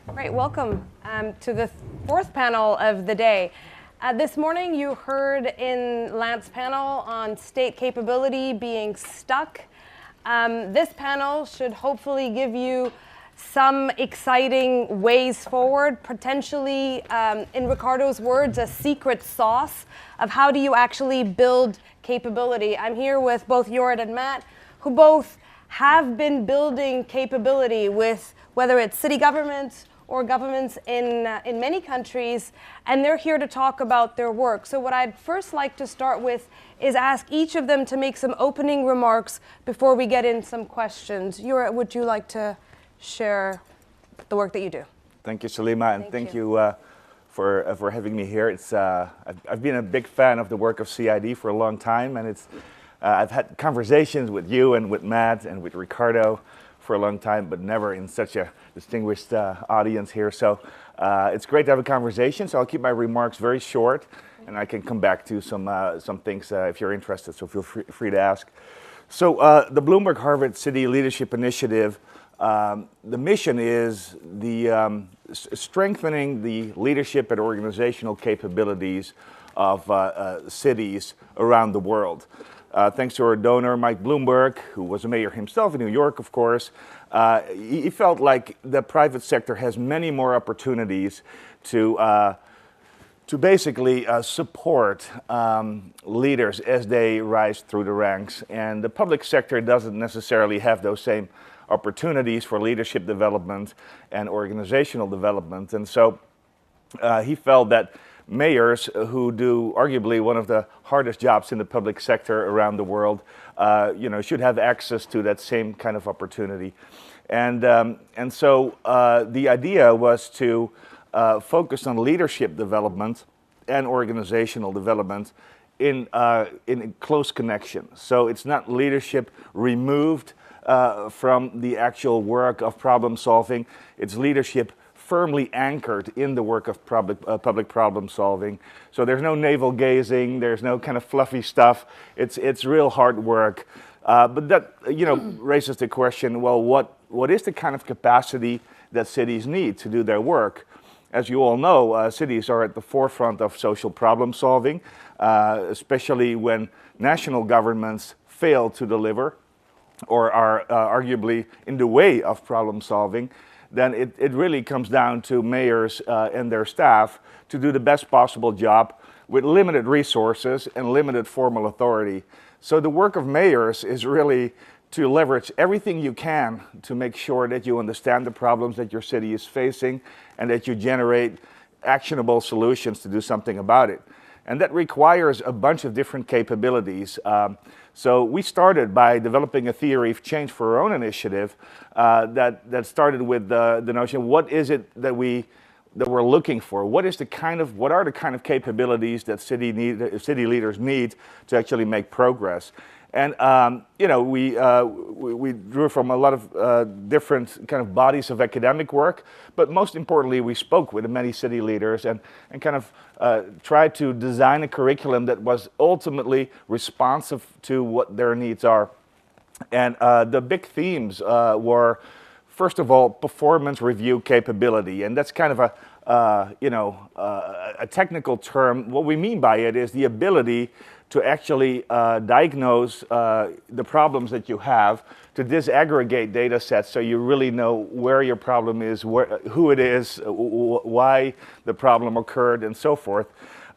Great, welcome to the fourth panel of the day. This morning you heard in Lance's panel on state capability being stuck. This panel should hopefully give you some exciting ways forward, potentially, in Ricardo's words, a secret sauce of how do you actually build capability. I'm here with both Jorrit and Matt, who both have been building capability with whether it's city governments or governments in many countries, and they're here to talk about their work. So what I'd first like to start with is ask each of them to make some opening remarks before we get in some questions. Jorrit, would you like to share the work that you do? Thank you, Salimah, and thank you for having me here. I've been a big fan of the work of CID for a long time, and I've had conversations with you and with Matt and with Ricardo for a long time, but never in such a distinguished audience here. So it's great to have a conversation. So I'll keep my remarks very short, and I can come back to some things if you're interested. So feel free to ask. So the Bloomberg Harvard City Leadership Initiative. The mission is the strengthening the leadership and organizational capabilities of cities around the world. Thanks to our donor, Mike Bloomberg, who was a mayor himself in New York, of course, he felt like the private sector has many more opportunities to basically support leaders as they rise through the ranks. And the public sector doesn't necessarily have those same opportunities for leadership development and organizational development. And so he felt that mayors who do arguably one of the hardest jobs in the public sector around the world, should have access to that same kind of opportunity. And so the idea was to focus on leadership development and organizational development in close connection. So it's not leadership removed from the actual work of problem solving. It's leadership firmly anchored in the work of public problem solving. So there's no navel gazing, there's no kind of fluffy stuff. It's real hard work. But that raises the question, well, what is the kind of capacity that cities need to do their work? As you all know, cities are at the forefront of social problem solving, especially when national governments fail to deliver or are arguably in the way of problem solving. Then it really comes down to mayors and their staff to do the best possible job with limited resources and limited formal authority. So the work of mayors is really to leverage everything you can to make sure that you understand the problems that your city is facing and that you generate actionable solutions to do something about it. And that requires a bunch of different capabilities. So we started by developing a theory of change for our own initiative that started with the notion, what is it that we're looking for? What are the kind of capabilities that city leaders need to actually make progress? And we drew from a lot of different kind of bodies of academic work, but most importantly, we spoke with many city leaders and kind of tried to design a curriculum that was ultimately responsive to what their needs are. And the big themes were, first of all, performance review capability, and that's kind of a technical term. What we mean by it is the ability to actually diagnose the problems that you have, to disaggregate data sets so you really know where your problem is, who it is, why the problem occurred, and so forth.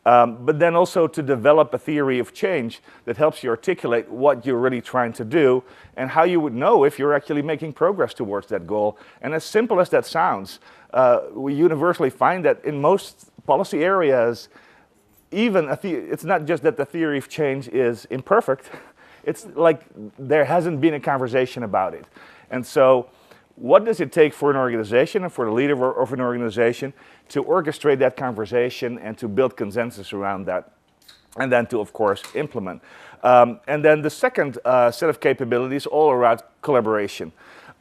But then also to develop a theory of change that helps you articulate what you're really trying to do and how you would know if you're actually making progress towards that goal. And as simple as that sounds, we universally find that in most policy areas, it's not just that the theory of change is imperfect, it's like there hasn't been a conversation about it. And so what does it take for an organization and for the leader of an organization to orchestrate that conversation and to build consensus around that, and then to, of course, implement. And then the second set of capabilities all around collaboration.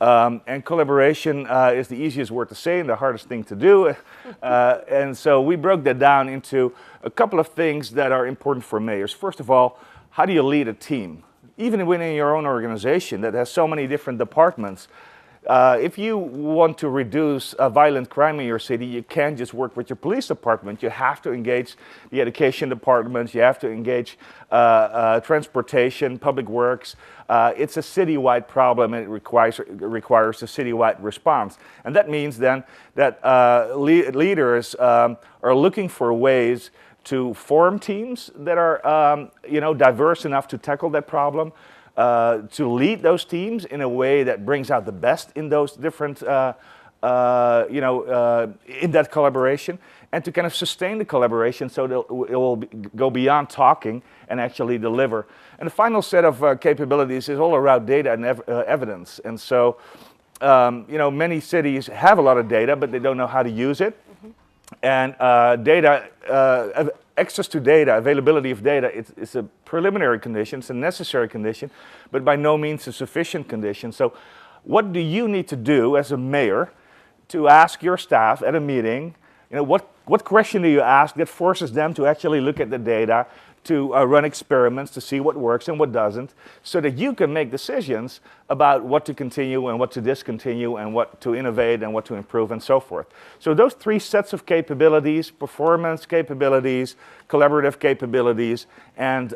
And collaboration is the easiest word to say and the hardest thing to do. And so we broke that down into a couple of things that are important for mayors. First of all, how do you lead a team? Even within your own organization that has so many different departments, If you want to reduce violent crime in your city, you can't just work with your police department. You have to engage the education departments. You have to engage transportation, public works. It's a citywide problem, and it requires a citywide response. And that means then that leaders are looking for ways to form teams that are diverse enough to tackle that problem. To lead those teams in a way that brings out the best in those different, in that collaboration, and to kind of sustain the collaboration so that it will go beyond talking and actually deliver. And the final set of capabilities is all around data and evidence. And so, many cities have a lot of data, but they don't know how to use it. And access to data, availability of data, it's a preliminary condition, it's a necessary condition, but by no means a sufficient condition. So what do you need to do as a mayor to ask your staff at a meeting, what question do you ask that forces them to actually look at the data, to run experiments to see what works and what doesn't, so that you can make decisions about what to continue and what to discontinue and what to innovate and what to improve and so forth. So those three sets of capabilities, performance capabilities, collaborative capabilities, and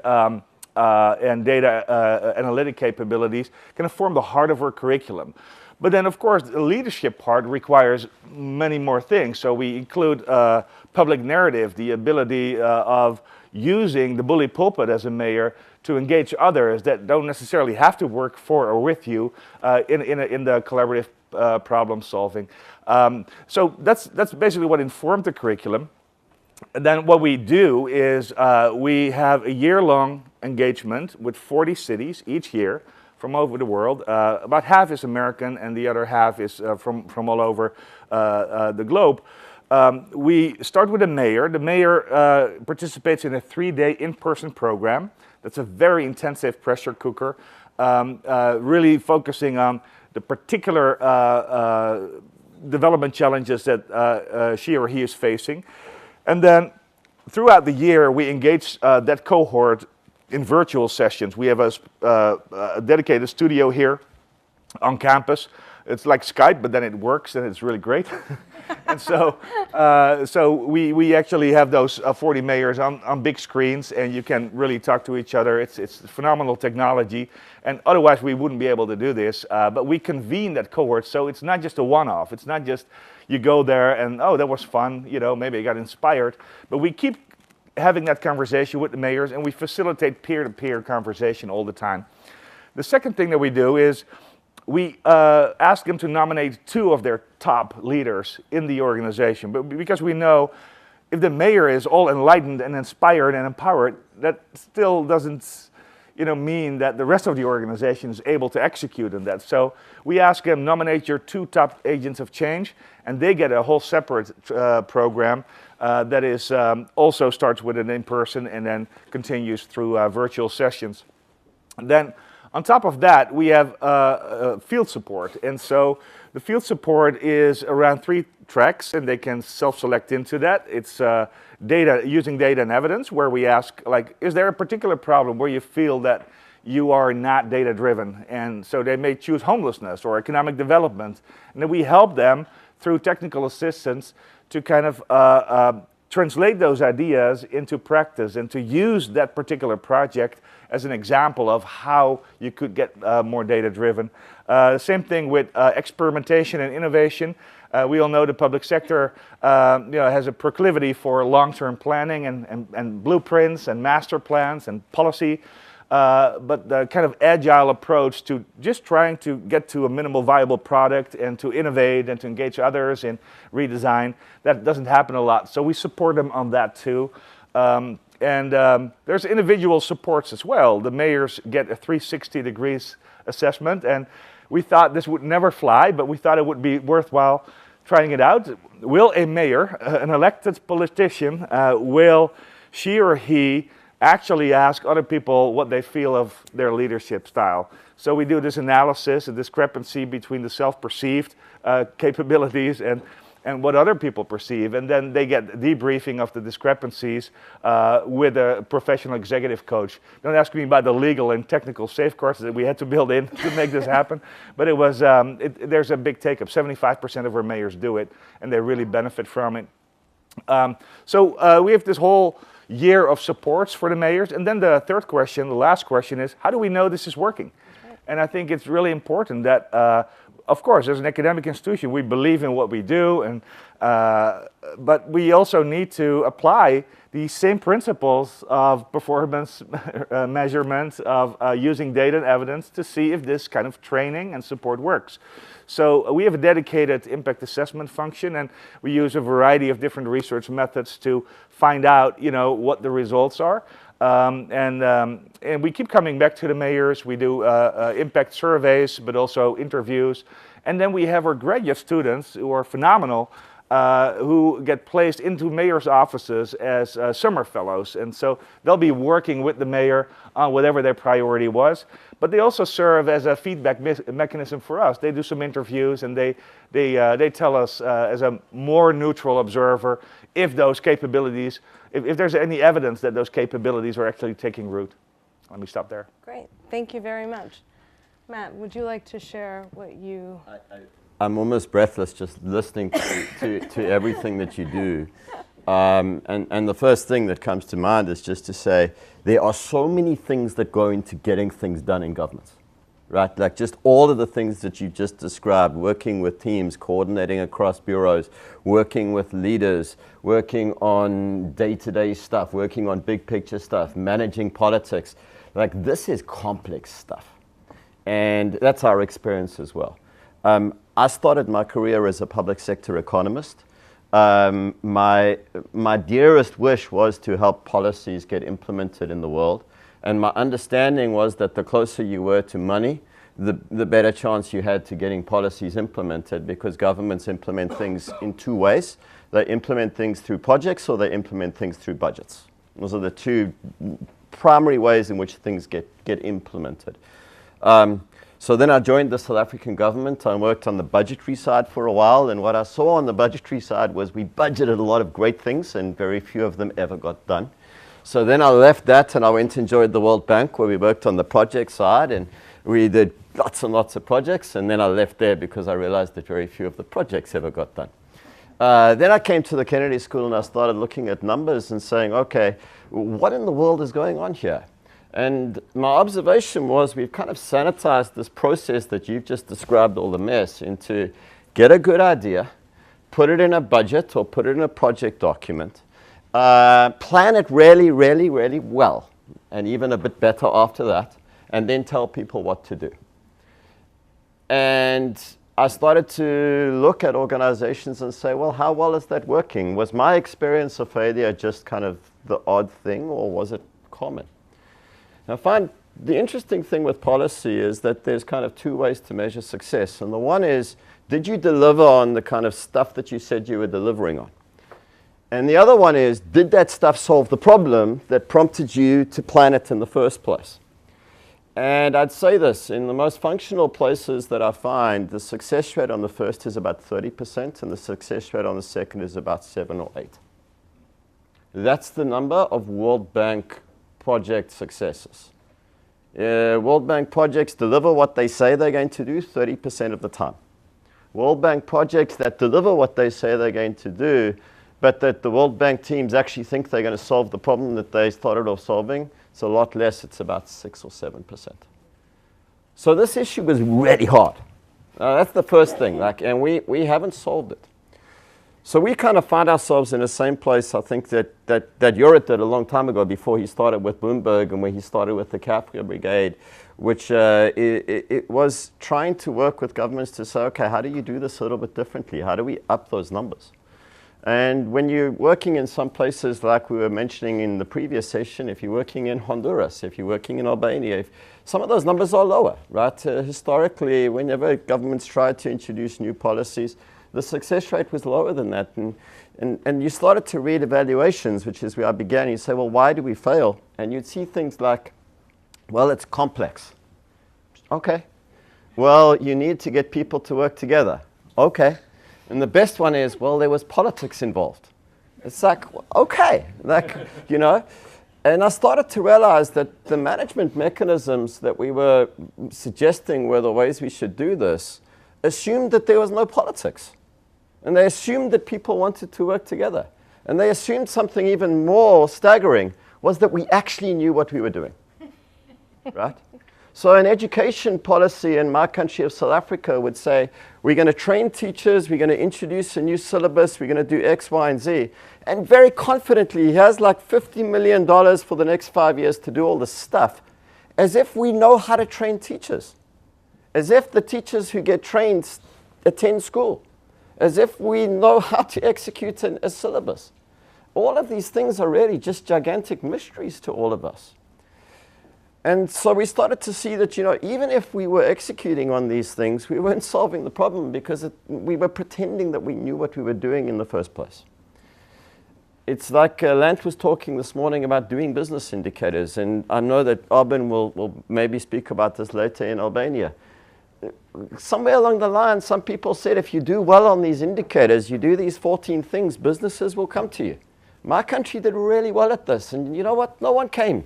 data analytic capabilities kind of form the heart of our curriculum. But then, of course, the leadership part requires many more things. So we include public narrative, the ability of using the bully pulpit as a mayor to engage others that don't necessarily have to work for or with you in the collaborative problem solving. So that's basically what informed the curriculum. And then what we do is we have a year-long engagement with 40 cities each year from all over the world. About half is American and the other half is from all over the globe. We start with the mayor. The mayor participates in a 3-day in-person program. That's a very intensive pressure cooker, really focusing on the particular development challenges that she or he is facing. And then throughout the year, we engage that cohort in virtual sessions. We have a dedicated studio here on campus. It's like Skype, but then it works and it's really great. And so we actually have those 40 mayors on big screens, and you can really talk to each other. It's phenomenal technology, and otherwise we wouldn't be able to do this. But we convene that cohort, so it's not just a one-off. It's not just you go there and, oh, that was fun, maybe I got inspired. But we keep having that conversation with the mayors, and we facilitate peer-to-peer conversation all the time. The second thing that we do is we ask them to nominate 2 of their top leaders in the organization. But because we know if the mayor is all enlightened and inspired and empowered, that still doesn't mean that the rest of the organization is able to execute on that. So we ask them, nominate your 2 top agents of change, and they get a whole separate program that is also starts with an in-person and then continues through virtual sessions. And then on top of that, we have field support. And so the field support is around 3 tracks, and they can self-select into that. It's using data and evidence, where we ask, is there a particular problem where you feel that you are not data-driven? And so they may choose homelessness or economic development. And then we help them through technical assistance to kind of translate those ideas into practice and to use that particular project as an example of how you could get more data-driven. Same thing with experimentation and innovation. We all know the public sector has a proclivity for long-term planning and blueprints and master plans and policy. But the kind of agile approach to just trying to get to a minimal viable product and to innovate and to engage others in redesign, that doesn't happen a lot. So we support them on that too. There's individual supports as well. The mayors get a 360 degrees assessment, and we thought this would never fly, but we thought it would be worthwhile trying it out. Will a mayor, an elected politician, will she or he actually ask other people what they feel of their leadership style? So we do this analysis, a discrepancy between the self-perceived capabilities and and what other people perceive, and then they get debriefing of the discrepancies with a professional executive coach. Don't ask me about the legal and technical safeguards that we had to build in to make this happen, but it was there's a big take-up. 75% of our mayors do it, and they really benefit from it. So we have this whole year of supports for the mayors, and then the third question, the last question is, how do we know this is working? And I think it's really important that, of course, as an academic institution, we believe in what we do, and but we also need to apply these same principles of performance measurement, of using data and evidence to see if this kind of training and support works. So we have a dedicated impact assessment function, and we use a variety of different research methods to find out, what the results are. And we keep coming back to the mayors. We do impact surveys, but also interviews. And then we have our graduate students who are phenomenal, who get placed into mayor's offices as summer fellows. And so they'll be working with the mayor on whatever their priority was. But they also serve as a feedback mechanism for us. They do some interviews, and they tell us as a more neutral observer if those capabilities, if there's any evidence that those capabilities are actually taking root. Let me stop there. Great. Thank you very much. Matt, would you like to share what you... I'm almost breathless just listening to everything that you do. And the first thing that comes to mind is just to say, there are so many things that go into getting things done in government, right? Like just all of the things that you just described, working with teams, coordinating across bureaus, working with leaders, working on day-to-day stuff, working on big picture stuff, managing politics. Like this is complex stuff. And that's our experience as well. I started my career as a public sector economist. My dearest wish was to help policies get implemented in the world. And my understanding was that the closer you were to money, the better chance you had to getting policies implemented, because governments implement things in two ways. They implement things through projects, or they implement things through budgets. Those are the two primary ways in which things get implemented. So then I joined the South African government. I worked on the budgetary side for a while, and what I saw on the budgetary side was we budgeted a lot of great things, and very few of them ever got done. So then I left that, and I went and joined the World Bank, where we worked on the project side, and we did lots and lots of projects, and then I left there because I realized that very few of the projects ever got done. Then I came to the Kennedy School, and I started looking at numbers and saying, okay, what in the world is going on here? And my observation was we've kind of sanitized this process that you've just described, all the mess, into get a good idea, put it in a budget or put it in a project document, plan it really, really, really well, and even a bit better after that, and then tell people what to do. And I started to look at organizations and say, well, how well is that working? Was my experience of failure just kind of the odd thing, or was it common? I find the interesting thing with policy is that there's kind of two ways to measure success. And the one is, did you deliver on the kind of stuff that you said you were delivering on? And the other one is, did that stuff solve the problem that prompted you to plan it in the first place? And I'd say this, in the most functional places that I find, the success rate on the first is about 30%, and the success rate on the second is about 7 or 8. That's the number of World Bank project successes. World Bank projects deliver what they say they're going to do 30% of the time. World Bank projects that deliver what they say they're going to do, but that the World Bank teams actually think they're going to solve the problem that they started off solving, it's a lot less. It's about 6 or 7%. So this issue was really hard. That's the first thing, and we haven't solved it. So we kind of find ourselves in the same place, I think, that Jorrit did a long time ago before he started with Bloomberg and when he started with the Capital Brigade, which it was trying to work with governments to say, okay, how do you do this a little bit differently? How do we up those numbers? And when you're working in some places like we were mentioning in the previous session, if you're working in Honduras, if you're working in Albania, some of those numbers are lower, right? Historically, whenever governments tried to introduce new policies, the success rate was lower than that. And you started to read evaluations, which is where I began. You say, well, why do we fail? And you'd see things like, well, it's complex. Okay. Well, you need to get people to work together. Okay. And the best one is, well, there was politics involved. It's like, okay, like, you know. And I started to realize that the management mechanisms that we were suggesting were the ways we should do this assumed that there was no politics. And they assumed that people wanted to work together. And they assumed something even more staggering was that we actually knew what we were doing, right? So an education policy in my country of South Africa would say, we're going to train teachers, we're going to introduce a new syllabus, we're going to do X, Y, and Z. And very confidently, he has like $50 million for the next 5 years to do all this stuff, as if we know how to train teachers, as if the teachers who get trained attend school, as if we know how to execute a syllabus. All of these things are really just gigantic mysteries to all of us. And so we started to see that, you know, even if we were executing on these things, we weren't solving the problem because we were pretending that we knew what we were doing in the first place. It's like Lant was talking this morning about doing business indicators, and I know that Arben will maybe speak about this later in Albania. Somewhere along the line, some people said if you do well on these indicators, you do these 14 things, businesses will come to you. My country did really well at this, and you know what? No one came.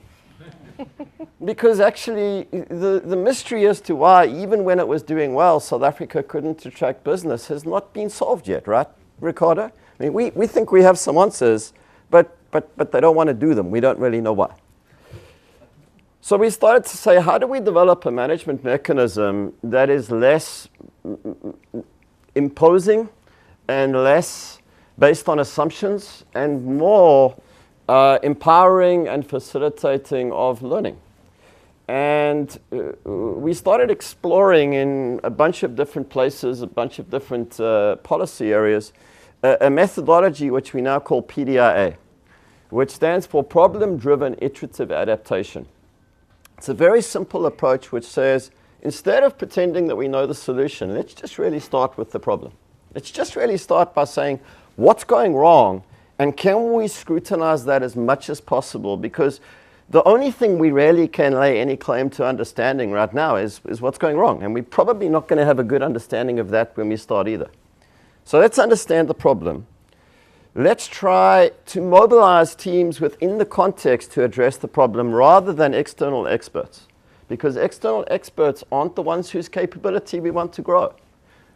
Because actually, the mystery as to why, even when it was doing well, South Africa couldn't attract business has not been solved yet, right, Ricardo? I mean, we think we have some answers, but they don't want to do them. We don't really know why. So we started to say, how do we develop a management mechanism that is less imposing and less based on assumptions and more empowering and facilitating of learning? And we started exploring in a bunch of different places, a bunch of different policy areas, a methodology which we now call PDIA, which stands for Problem-Driven Iterative Adaptation. It's a very simple approach which says, instead of pretending that we know the solution, let's just really start with the problem. Let's just really start by saying, what's going wrong? And can we scrutinize that as much as possible? Because the only thing we really can lay any claim to understanding right now is what's going wrong. And we're probably not going to have a good understanding of that when we start either. So let's understand the problem. Let's try to mobilize teams within the context to address the problem rather than external experts. Because external experts aren't the ones whose capability we want to grow.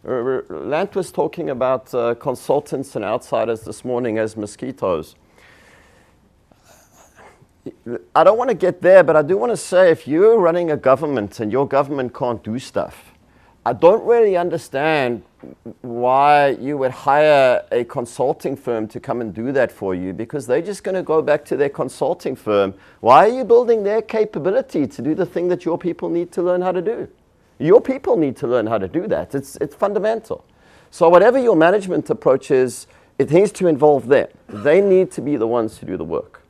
Lant was talking about consultants and outsiders this morning as mosquitoes. I don't want to get there, but I do want to say if you're running a government and your government can't do stuff, I don't really understand why you would hire a consulting firm to come and do that for you, because they're just going to go back to their consulting firm. Why are you building their capability to do the thing that your people need to learn how to do? Your people need to learn how to do that. It's fundamental. So whatever your management approach is, it needs to involve them. They need to be the ones to do the work.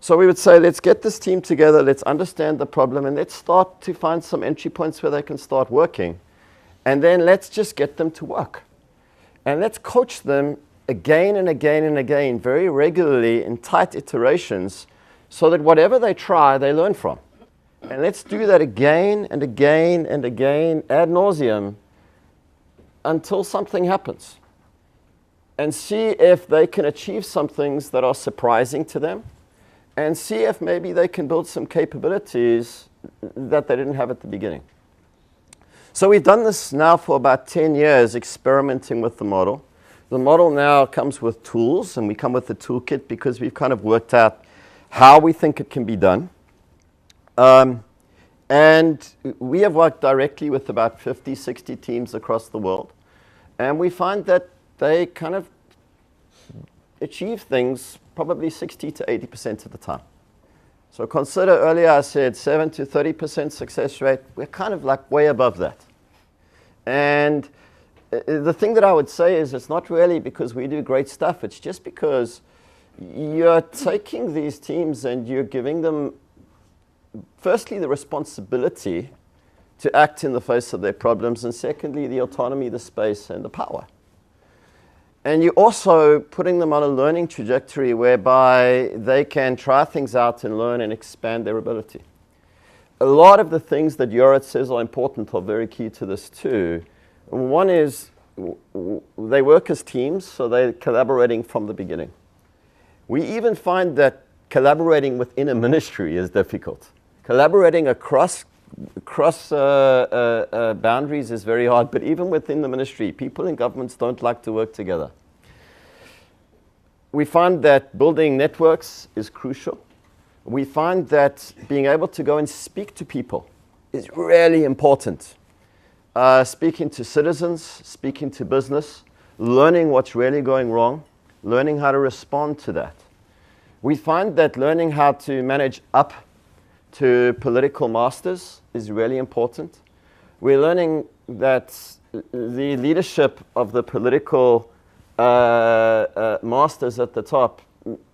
So we would say, let's get this team together, let's understand the problem, and let's start to find some entry points where they can start working. And then let's just get them to work. And let's coach them again and again and again, very regularly in tight iterations, so that whatever they try, they learn from. And let's do that again and again and again, ad nauseum, until something happens. And see if they can achieve some things that are surprising to them, and see if maybe they can build some capabilities that they didn't have at the beginning. So we've done this now for about 10 years, experimenting with the model. The model now comes with tools, and we come with a toolkit because we've kind of worked out how we think it can be done. And we have worked directly with about 50, 60 teams across the world. And we find that they kind of achieve things probably 60 to 80% of the time. So consider earlier I said 7 to 30% success rate. We're kind of like way above that. And the thing that I would say is it's not really because we do great stuff. It's just because you're taking these teams and you're giving them, firstly, the responsibility to act in the face of their problems, and secondly, the autonomy, the space, and the power. And you're also putting them on a learning trajectory whereby they can try things out and learn and expand their ability. A lot of the things that Jorrit says are important are very key to this too. One is they work as teams, so they're collaborating from the beginning. We even find that collaborating within a ministry is difficult. Collaborating across boundaries is very hard, but even within the ministry, people in governments don't like to work together. We find that building networks is crucial. We find that being able to go and speak to people is really important. Speaking to citizens, speaking to business, learning what's really going wrong, learning how to respond to that. We find that learning how to manage up to political masters is really important. We're learning that the leadership of the political masters at the top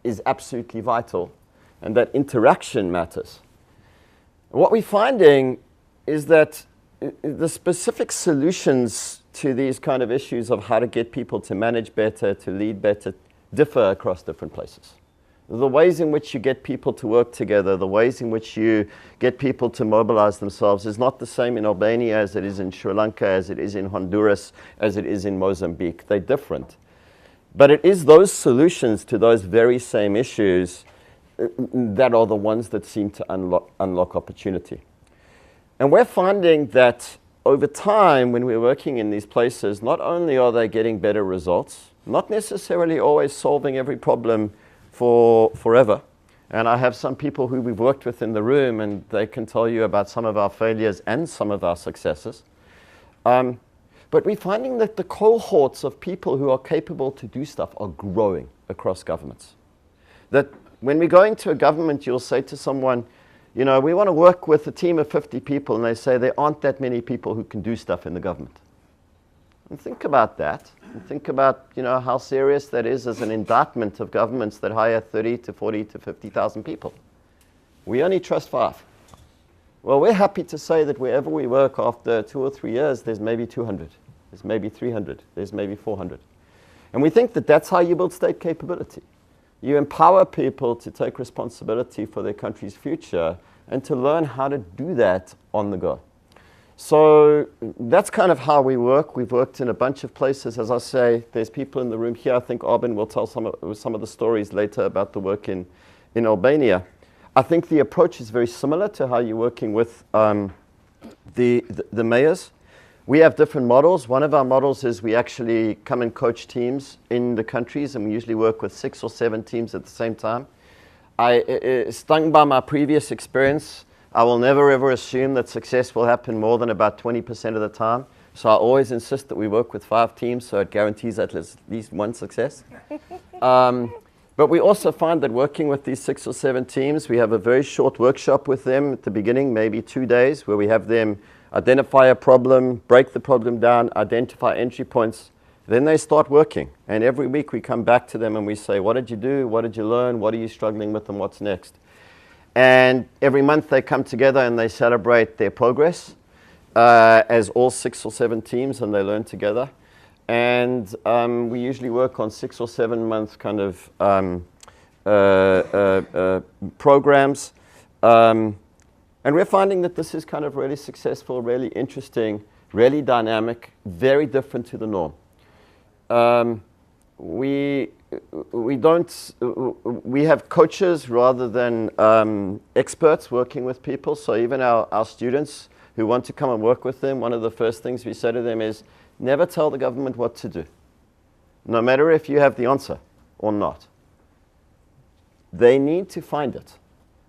is absolutely vital, and that interaction matters. What we're finding is that the specific solutions to these kind of issues of how to get people to manage better, to lead better, differ across different places. The ways in which you get people to work together, the ways in which you get people to mobilize themselves is not the same in Albania as it is in Sri Lanka, as it is in Honduras, as it is in Mozambique. They're different. But it is those solutions to those very same issues that are the ones that seem to unlock opportunity. And we're finding that over time, when we're working in these places, not only are they getting better results, not necessarily always solving every problem for forever. And I have some people who we've worked with in the room, and they can tell you about some of our failures and some of our successes. But we're finding that the cohorts of people who are capable to do stuff are growing across governments. That when we go into a government, you'll say to someone, you know, we want to work with a team of 50 people, and they say there aren't that many people who can do stuff in the government. And think about that. And think about, you know, how serious that is as an indictment of governments that hire 30 to 40 to 50,000 people. We only trust 5. Well, we're happy to say that wherever we work after 2 or 3 years, there's maybe 200, there's maybe 300, there's maybe 400. And we think that that's how you build state capability. You empower people to take responsibility for their country's future and to learn how to do that on the go. So that's kind of how we work. We've worked in a bunch of places. As I say, there's people in the room here. I think Arben will tell some of the stories later about the work in Albania. I think the approach is very similar to how you're working with the mayors. We have different models. One of our models is we actually come and coach teams in the countries, and we usually work with 6 or 7 teams at the same time. Stung by my previous experience, I will never ever assume that success will happen more than about 20% of the time. So I always insist that we work with 5 teams, so it guarantees at least one success. But we also find that working with these 6 or 7 teams, we have a very short workshop with them at the beginning, maybe 2 days, where we have them identify a problem, break the problem down, identify entry points. Then they start working. And every week we come back to them and we say, what did you do? What did you learn? What are you struggling with, and what's next? And every month they come together and they celebrate their progress as all 6 or 7 teams, and they learn together. And we usually work on 6 or 7 month kind of programs. And we're finding that this is kind of really successful, really interesting, really dynamic, very different to the norm. We have coaches rather than experts working with people. So even our students who want to come and work with them, one of the first things we say to them is, never tell the government what to do, no matter if you have the answer or not. They need to find it.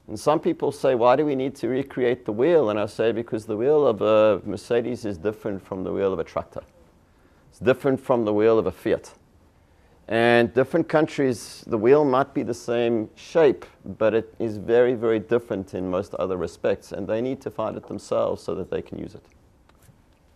And some people say, why do we need to recreate the wheel? And I say, because the wheel of a Mercedes is different from the wheel of a tractor. It's different from the wheel of a Fiat. And different countries, the wheel might be the same shape, but it is very, very different in most other respects. And they need to find it themselves so that they can use it.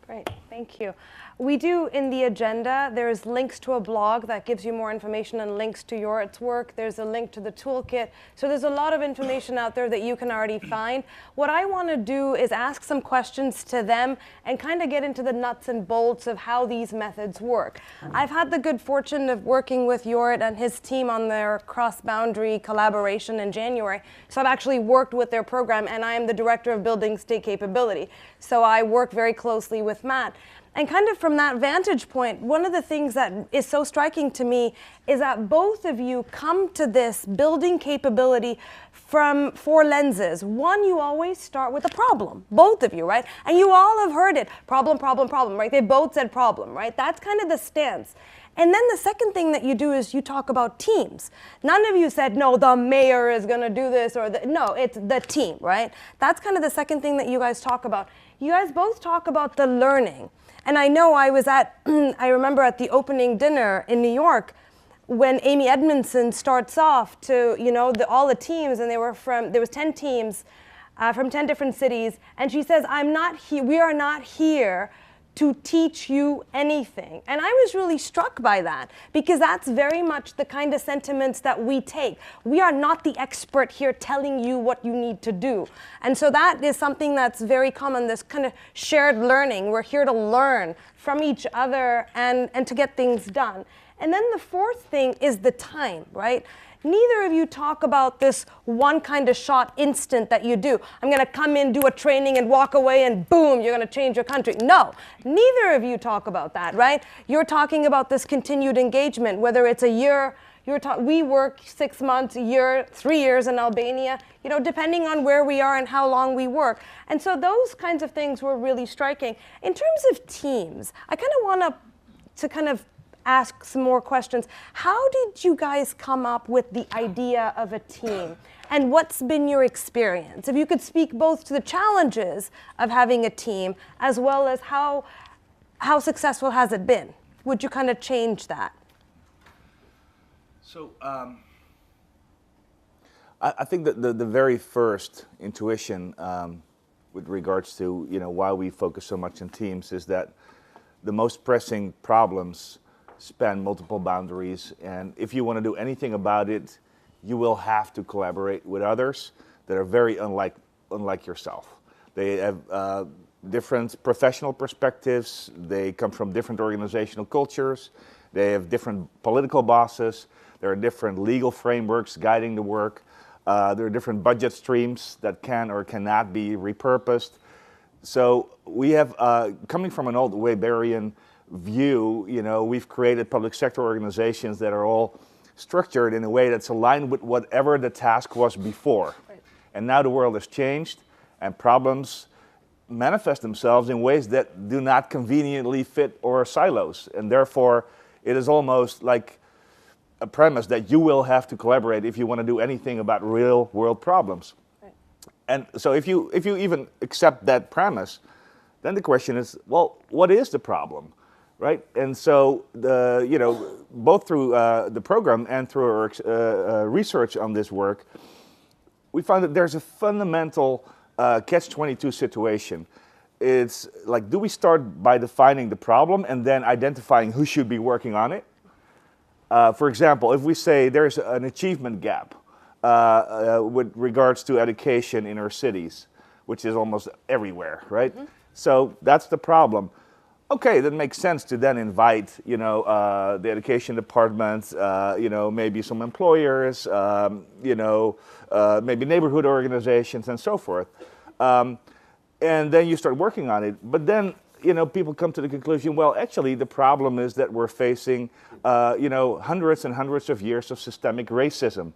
Great, thank you. We do, in the agenda, there's links to a blog that gives you more information and links to Jorrit's work. There's a link to the toolkit. So there's a lot of information out there that you can already find. What I want to do is ask some questions to them and kind of get into the nuts and bolts of how these methods work. I've had the good fortune of working with Jorrit and his team on their cross-boundary collaboration in January. So I've actually worked with their program, and I am the Director of Building State Capability. So I work very closely with Matt. And kind of from that vantage point, one of the things that is so striking to me is that both of you come to this building capability from 4 lenses. One, you always start with a problem, both of you, right? And you all have heard it, problem, problem, problem, right? They both said problem, right? That's kind of the stance. And then the second thing that you do is you talk about teams. None of you said, no, the mayor is going to do this, or no, it's the team, right? That's kind of the second thing that you guys talk about. You guys both talk about the learning. And I know I was I remember at the opening dinner in New York when Amy Edmondson starts off to, all the teams, and there was 10 teams from 10 different cities, and she says, we are not here to teach you anything. And I was really struck by that, because that's very much the kind of sentiments that we take. We are not the expert here telling you what you need to do. And so that is something that's very common, this kind of shared learning. We're here to learn from each other and to get things done. And then the fourth thing is the time, right? Neither of you talk about this one kind of shot instant that you do. I'm going to come in, do a training, and walk away, and boom, you're going to change your country. No, neither of you talk about that, right? You're talking about this continued engagement, whether it's a year, we work 6 months, a year, 3 years in Albania, depending on where we are and how long we work. And so those kinds of things were really striking. In terms of teams, I kind of want to kind of ask some more questions. How did you guys come up with the idea of a team? And what's been your experience? If you could speak both to the challenges of having a team as well as how successful has it been? Would you kind of change that? So I think that the very first intuition with regards to why we focus so much on teams is that the most pressing problems span multiple boundaries, and if you want to do anything about it, you will have to collaborate with others that are very unlike yourself. They have different professional perspectives, they come from different organizational cultures, they have different political bosses, there are different legal frameworks guiding the work, there are different budget streams that can or cannot be repurposed. So we have, coming from an old Weberian view, we've created public sector organizations that are all structured in a way that's aligned with whatever the task was before. Right. And now the world has changed, and problems manifest themselves in ways that do not conveniently fit our silos. And therefore, it is almost like a premise that you will have to collaborate if you want to do anything about real world problems. Right. And so if you even accept that premise, then the question is, well, what is the problem? Right, and so both through the program and through our research on this work, we found that there's a fundamental catch-22 situation. It's like, do we start by defining the problem and then identifying who should be working on it? For example, if we say there's an achievement gap with regards to education in our cities, which is almost everywhere, right? Mm-hmm. So that's the problem. Okay, that makes sense to then invite, the education department, maybe some employers, maybe neighborhood organizations and so forth. And then you start working on it. But then, people come to the conclusion, well, actually, the problem is that we're facing, hundreds and hundreds of years of systemic racism,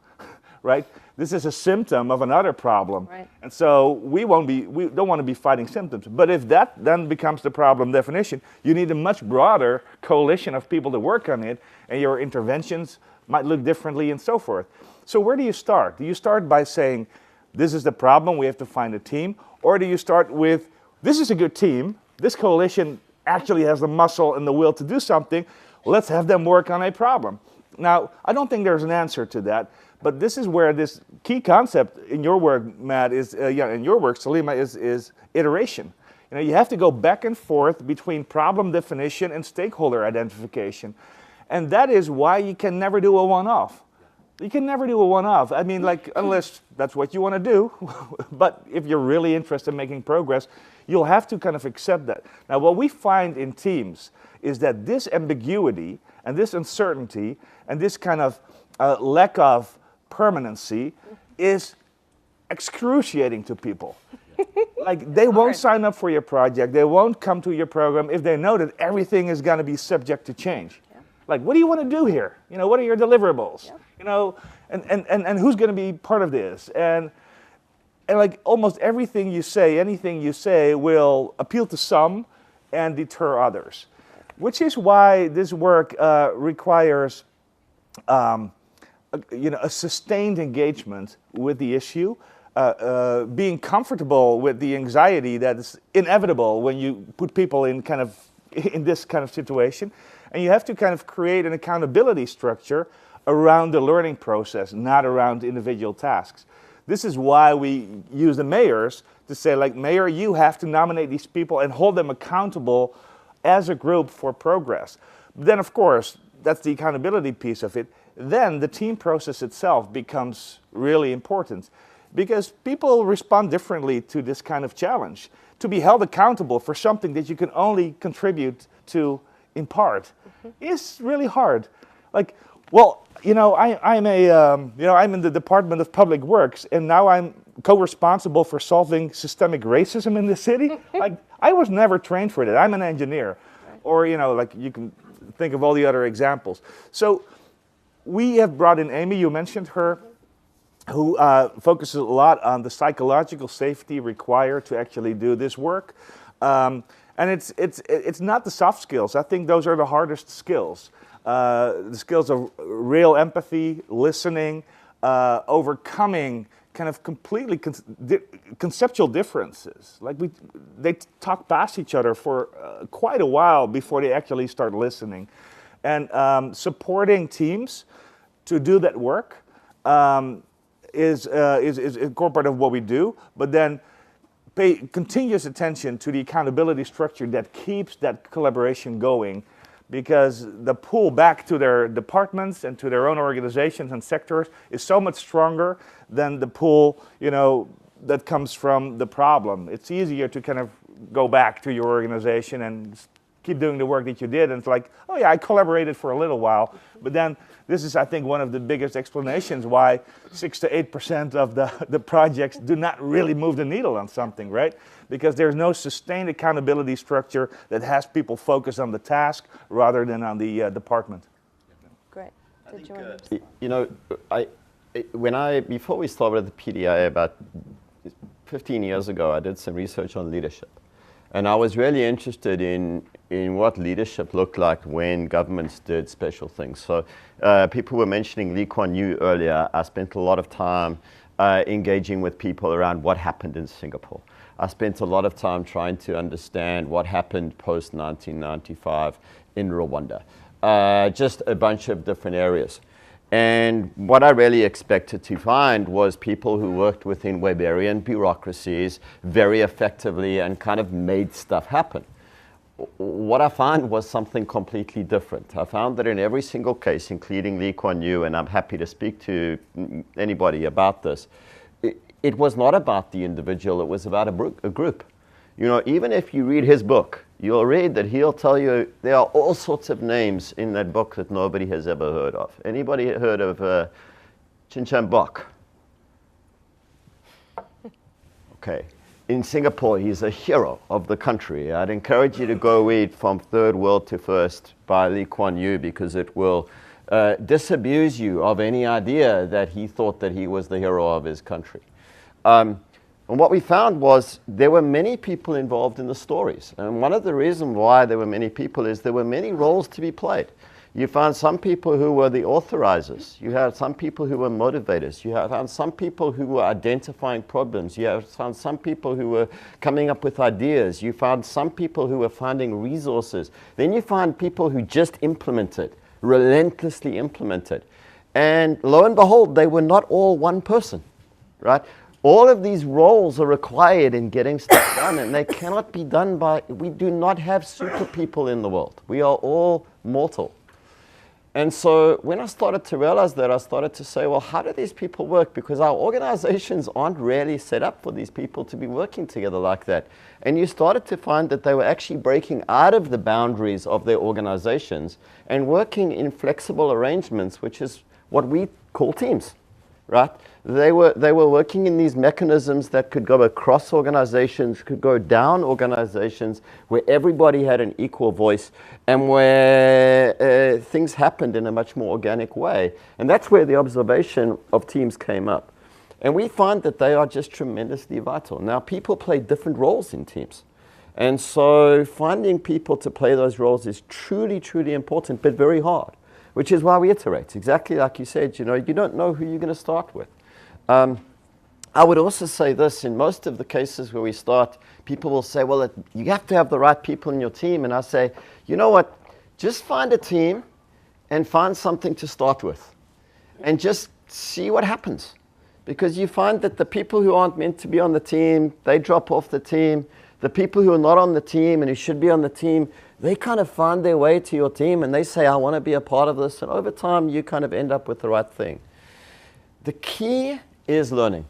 right? This is a symptom of another problem. Right. And so we don't want to be fighting symptoms. But if that then becomes the problem definition, you need a much broader coalition of people to work on it, and your interventions might look differently and so forth. So where do you start? Do you start by saying, this is the problem, we have to find a team? Or do you start with, this is a good team, this coalition actually has the muscle and the will to do something, let's have them work on a problem? Now, I don't think there's an answer to that. But this is where this key concept in your work, Matt, in your work, Salimah, is iteration. You have to go back and forth between problem definition and stakeholder identification. And that is why you can never do a one-off. You can never do a one-off. I mean, unless that's what you want to do. But if you're really interested in making progress, you'll have to kind of accept that. Now, what we find in teams is that this ambiguity and this uncertainty and this kind of lack of permanency is excruciating to people. like they won't sign up for your project, they won't come to your program if they know that everything is going to be subject to change. Yeah. Like, what do you want to do here? You know, what are your deliverables? Yeah. You know, and who's going to be part of this? And like almost everything you say, anything you say will appeal to some and deter others, which is why this work requires a sustained engagement with the issue, being comfortable with the anxiety that is inevitable when you put people in this kind of situation, and you have to kind of create an accountability structure around the learning process, not around individual tasks. This is why we use the mayors to say, like, mayor, you have to nominate these people and hold them accountable as a group for progress. But then, of course, that's the accountability piece of it. Then the team process itself becomes really important because people respond differently to this kind of challenge. To be held accountable for something that you can only contribute to in part is really hard. Like, well, I'm in the Department of Public Works, and now I'm co-responsible for solving systemic racism in the city. Like, I was never trained for that. I'm an engineer, or like you can think of all the other examples. So we have brought in Amy. You mentioned her, who focuses a lot on the psychological safety required to actually do this work. And it's not the soft skills. I think those are the hardest skills. The skills of real empathy, listening, overcoming kind of completely conceptual differences. Like they talk past each other for quite a while before they actually start listening. And supporting teams to do that work is a core part of what we do, but then pay continuous attention to the accountability structure that keeps that collaboration going, because the pull back to their departments and to their own organizations and sectors is so much stronger than the pull, that comes from the problem. It's easier to kind of go back to your organization and keep doing the work that you did, and it's like, oh yeah, I collaborated for a little while, but then this is, I think, one of the biggest explanations why 6 to 8% of the projects do not really move the needle on something, right? Because there's no sustained accountability structure that has people focus on the task rather than on the department. Great. Did before we started the PDA about 15 years ago, I did some research on leadership. And I was really interested in what leadership looked like when governments did special things. So people were mentioning Lee Kuan Yew earlier. I spent a lot of time engaging with people around what happened in Singapore. I spent a lot of time trying to understand what happened post-1995 in Rwanda. Just a bunch of different areas. And what I really expected to find was people who worked within Weberian bureaucracies very effectively and kind of made stuff happen. What I found was something completely different. I found that in every single case, including Lee Kuan Yew, and I'm happy to speak to anybody about this, it was not about the individual, it was about a group. Even if you read his book, you'll read that he'll tell you there are all sorts of names in that book that nobody has ever heard of. Anybody heard of Chin Bok? Okay. In Singapore, he's a hero of the country. I'd encourage you to go read From Third World to First by Lee Kuan Yew, because it will disabuse you of any idea that he thought that he was the hero of his country. And what we found was there were many people involved in the stories. And one of the reasons why there were many people is there were many roles to be played. You found some people who were the authorizers. You had some people who were motivators. You found some people who were identifying problems. You found some people who were coming up with ideas. You found some people who were finding resources. Then you find people who just implemented, relentlessly implemented. And lo and behold, they were not all one person, right? All of these roles are required in getting stuff done, and they cannot be done we do not have super people in the world. We are all mortal. And so when I started to realize that, I started to say, well, how do these people work? Because our organizations aren't really set up for these people to be working together like that. And you started to find that they were actually breaking out of the boundaries of their organizations and working in flexible arrangements, which is what we call teams. right? They were working in these mechanisms that could go across organizations, could go down organizations, where everybody had an equal voice and where things happened in a much more organic way. And that's where the observation of teams came up. And we find that they are just tremendously vital. Now, people play different roles in teams. And so finding people to play those roles is truly, truly important, but very hard, which is why we iterate. Exactly like you said, you don't know who you're going to start with. I would also say this, in most of the cases where we start, people will say, well, you have to have the right people in your team. And I say, you know what, just find a team and find something to start with and just see what happens. Because you find that the people who aren't meant to be on the team, they drop off the team. The people who are not on the team and who should be on the team, they kind of find their way to your team and they say, I want to be a part of this. And over time, you kind of end up with the right thing. The key is learning.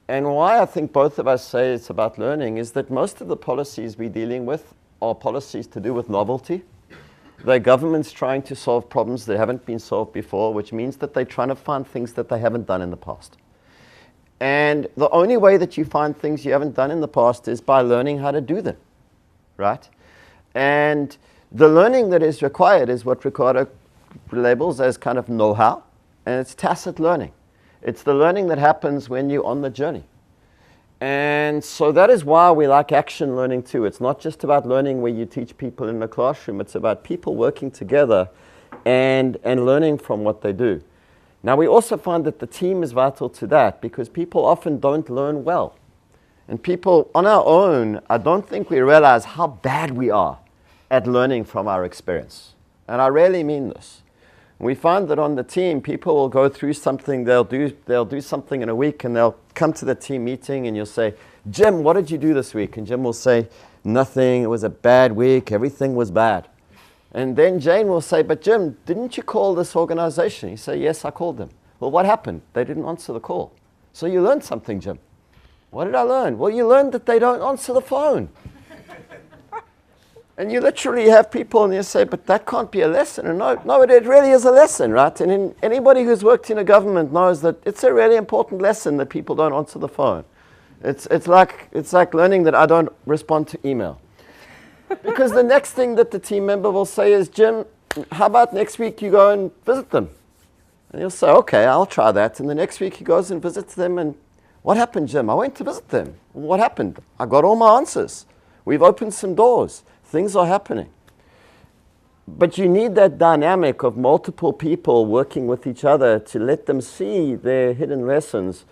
And why I think both of us say it's about learning is that most of the policies we're dealing with are policies to do with novelty. They're governments trying to solve problems that haven't been solved before, which means that they're trying to find things that they haven't done in the past. And the only way that you find things you haven't done in the past is by learning how to do them, right? And the learning that is required is what Ricardo labels as kind of know-how, and it's tacit learning. It's the learning that happens when you're on the journey. And so that is why we like action learning too. It's not just about learning where you teach people in the classroom. It's about people working together and learning from what they do. Now, we also find that the team is vital to that because people often don't learn well. And people on our own, I don't think we realize how bad we are at learning from our experience. And I really mean this. We find that on the team, people will go through something, they'll do something in a week and they'll come to the team meeting and you'll say, Jim, what did you do this week? And Jim will say, nothing, it was a bad week, everything was bad. And then Jane will say, but Jim, didn't you call this organization? You say, yes, I called them. Well, what happened? They didn't answer the call. So you learned something, Jim. What did I learn? Well, you learned that they don't answer the phone. And you literally have people and you say, but that can't be a lesson. And no, it really is a lesson, right? And anybody who's worked in a government knows that it's a really important lesson that people don't answer the phone. It's like learning that I don't respond to email. Because the next thing that the team member will say is, Jim, how about next week you go and visit them? And he'll say, okay, I'll try that. And the next week he goes and visits them. And what happened, Jim? I went to visit them. What happened? I got all my answers. We've opened some doors. Things are happening. But you need that dynamic of multiple people working with each other to let them see their hidden lessons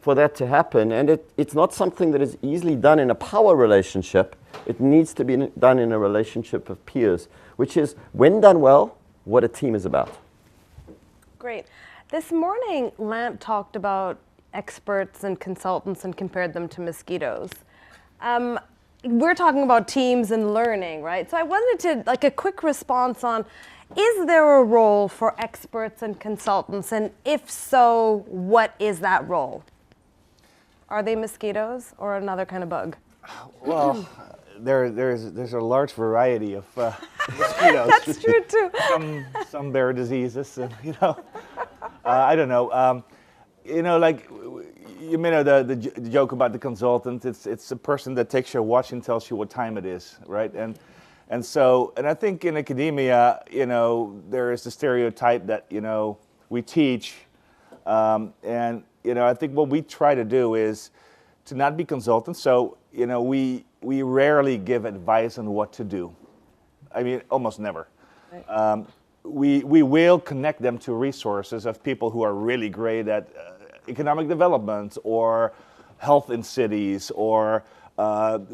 for that to happen. And it's not something that is easily done in a power relationship. It needs to be done in a relationship of peers, which is, when done well, what a team is about. Great. This morning, Lant talked about experts and consultants and compared them to mosquitoes. We're talking about teams and learning, right? So I wanted to, a quick response on, is there a role for experts and consultants? And if so, what is that role? Are they mosquitoes or another kind of bug? Well, there's a large variety of mosquitoes. That's true too. Some bear diseases, and I don't know. You may know the joke about the consultant. It's a person that takes your watch and tells you what time it is, right? And I think in academia, there is the stereotype that we teach, and I think what we try to do is to not be consultants. So we rarely give advice on what to do. I mean, almost never. Right. We will connect them to resources of people who are really great at economic development or health in cities or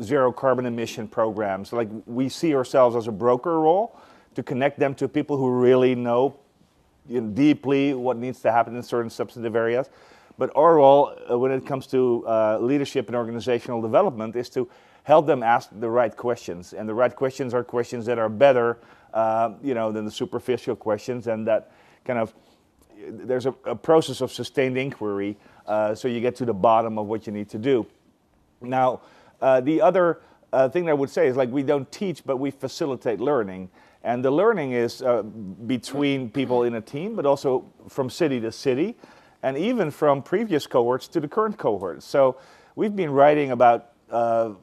zero carbon emission programs. Like, we see ourselves as a broker role to connect them to people who really know deeply what needs to happen in certain substantive areas. But our role when it comes to leadership and organizational development is to help them ask the right questions. And the right questions are questions that are better than the superficial questions, and that kind of, there's a process of sustained inquiry, so you get to the bottom of what you need to do. Now, the other thing I would say is, we don't teach, but we facilitate learning. And the learning is between people in a team, but also from city to city. and even from previous cohorts to the current cohort. So we've been writing about, I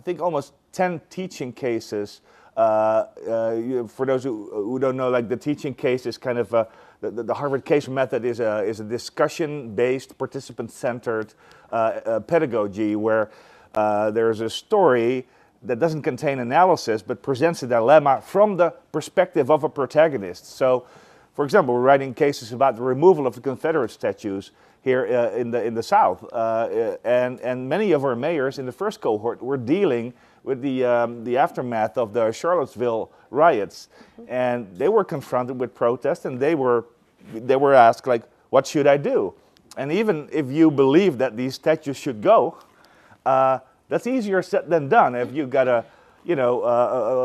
think, almost 10 teaching cases. For those who don't know, like the teaching case is kind of the Harvard case method is a discussion-based, participant-centered pedagogy where there's a story that doesn't contain analysis but presents a dilemma from the perspective of a protagonist. So, for example, we're writing cases about the removal of the Confederate statues here in the South, and many of our mayors in the first cohort were dealing with the aftermath of the Charlottesville riots, and they were confronted with protest, and they were asked, like, what should I do? And even if you believe that these statues should go, that's easier said than done. If you've got a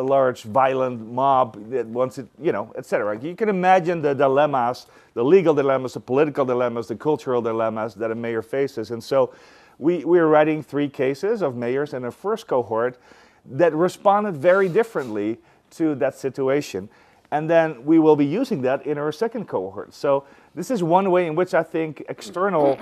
large violent mob that wants it, etc. You can imagine the dilemmas, the legal dilemmas, the political dilemmas, the cultural dilemmas that a mayor faces. And so we're writing 3 cases of mayors in a first cohort that responded very differently to that situation. And then we will be using that in our second cohort. So this is one way in which I think external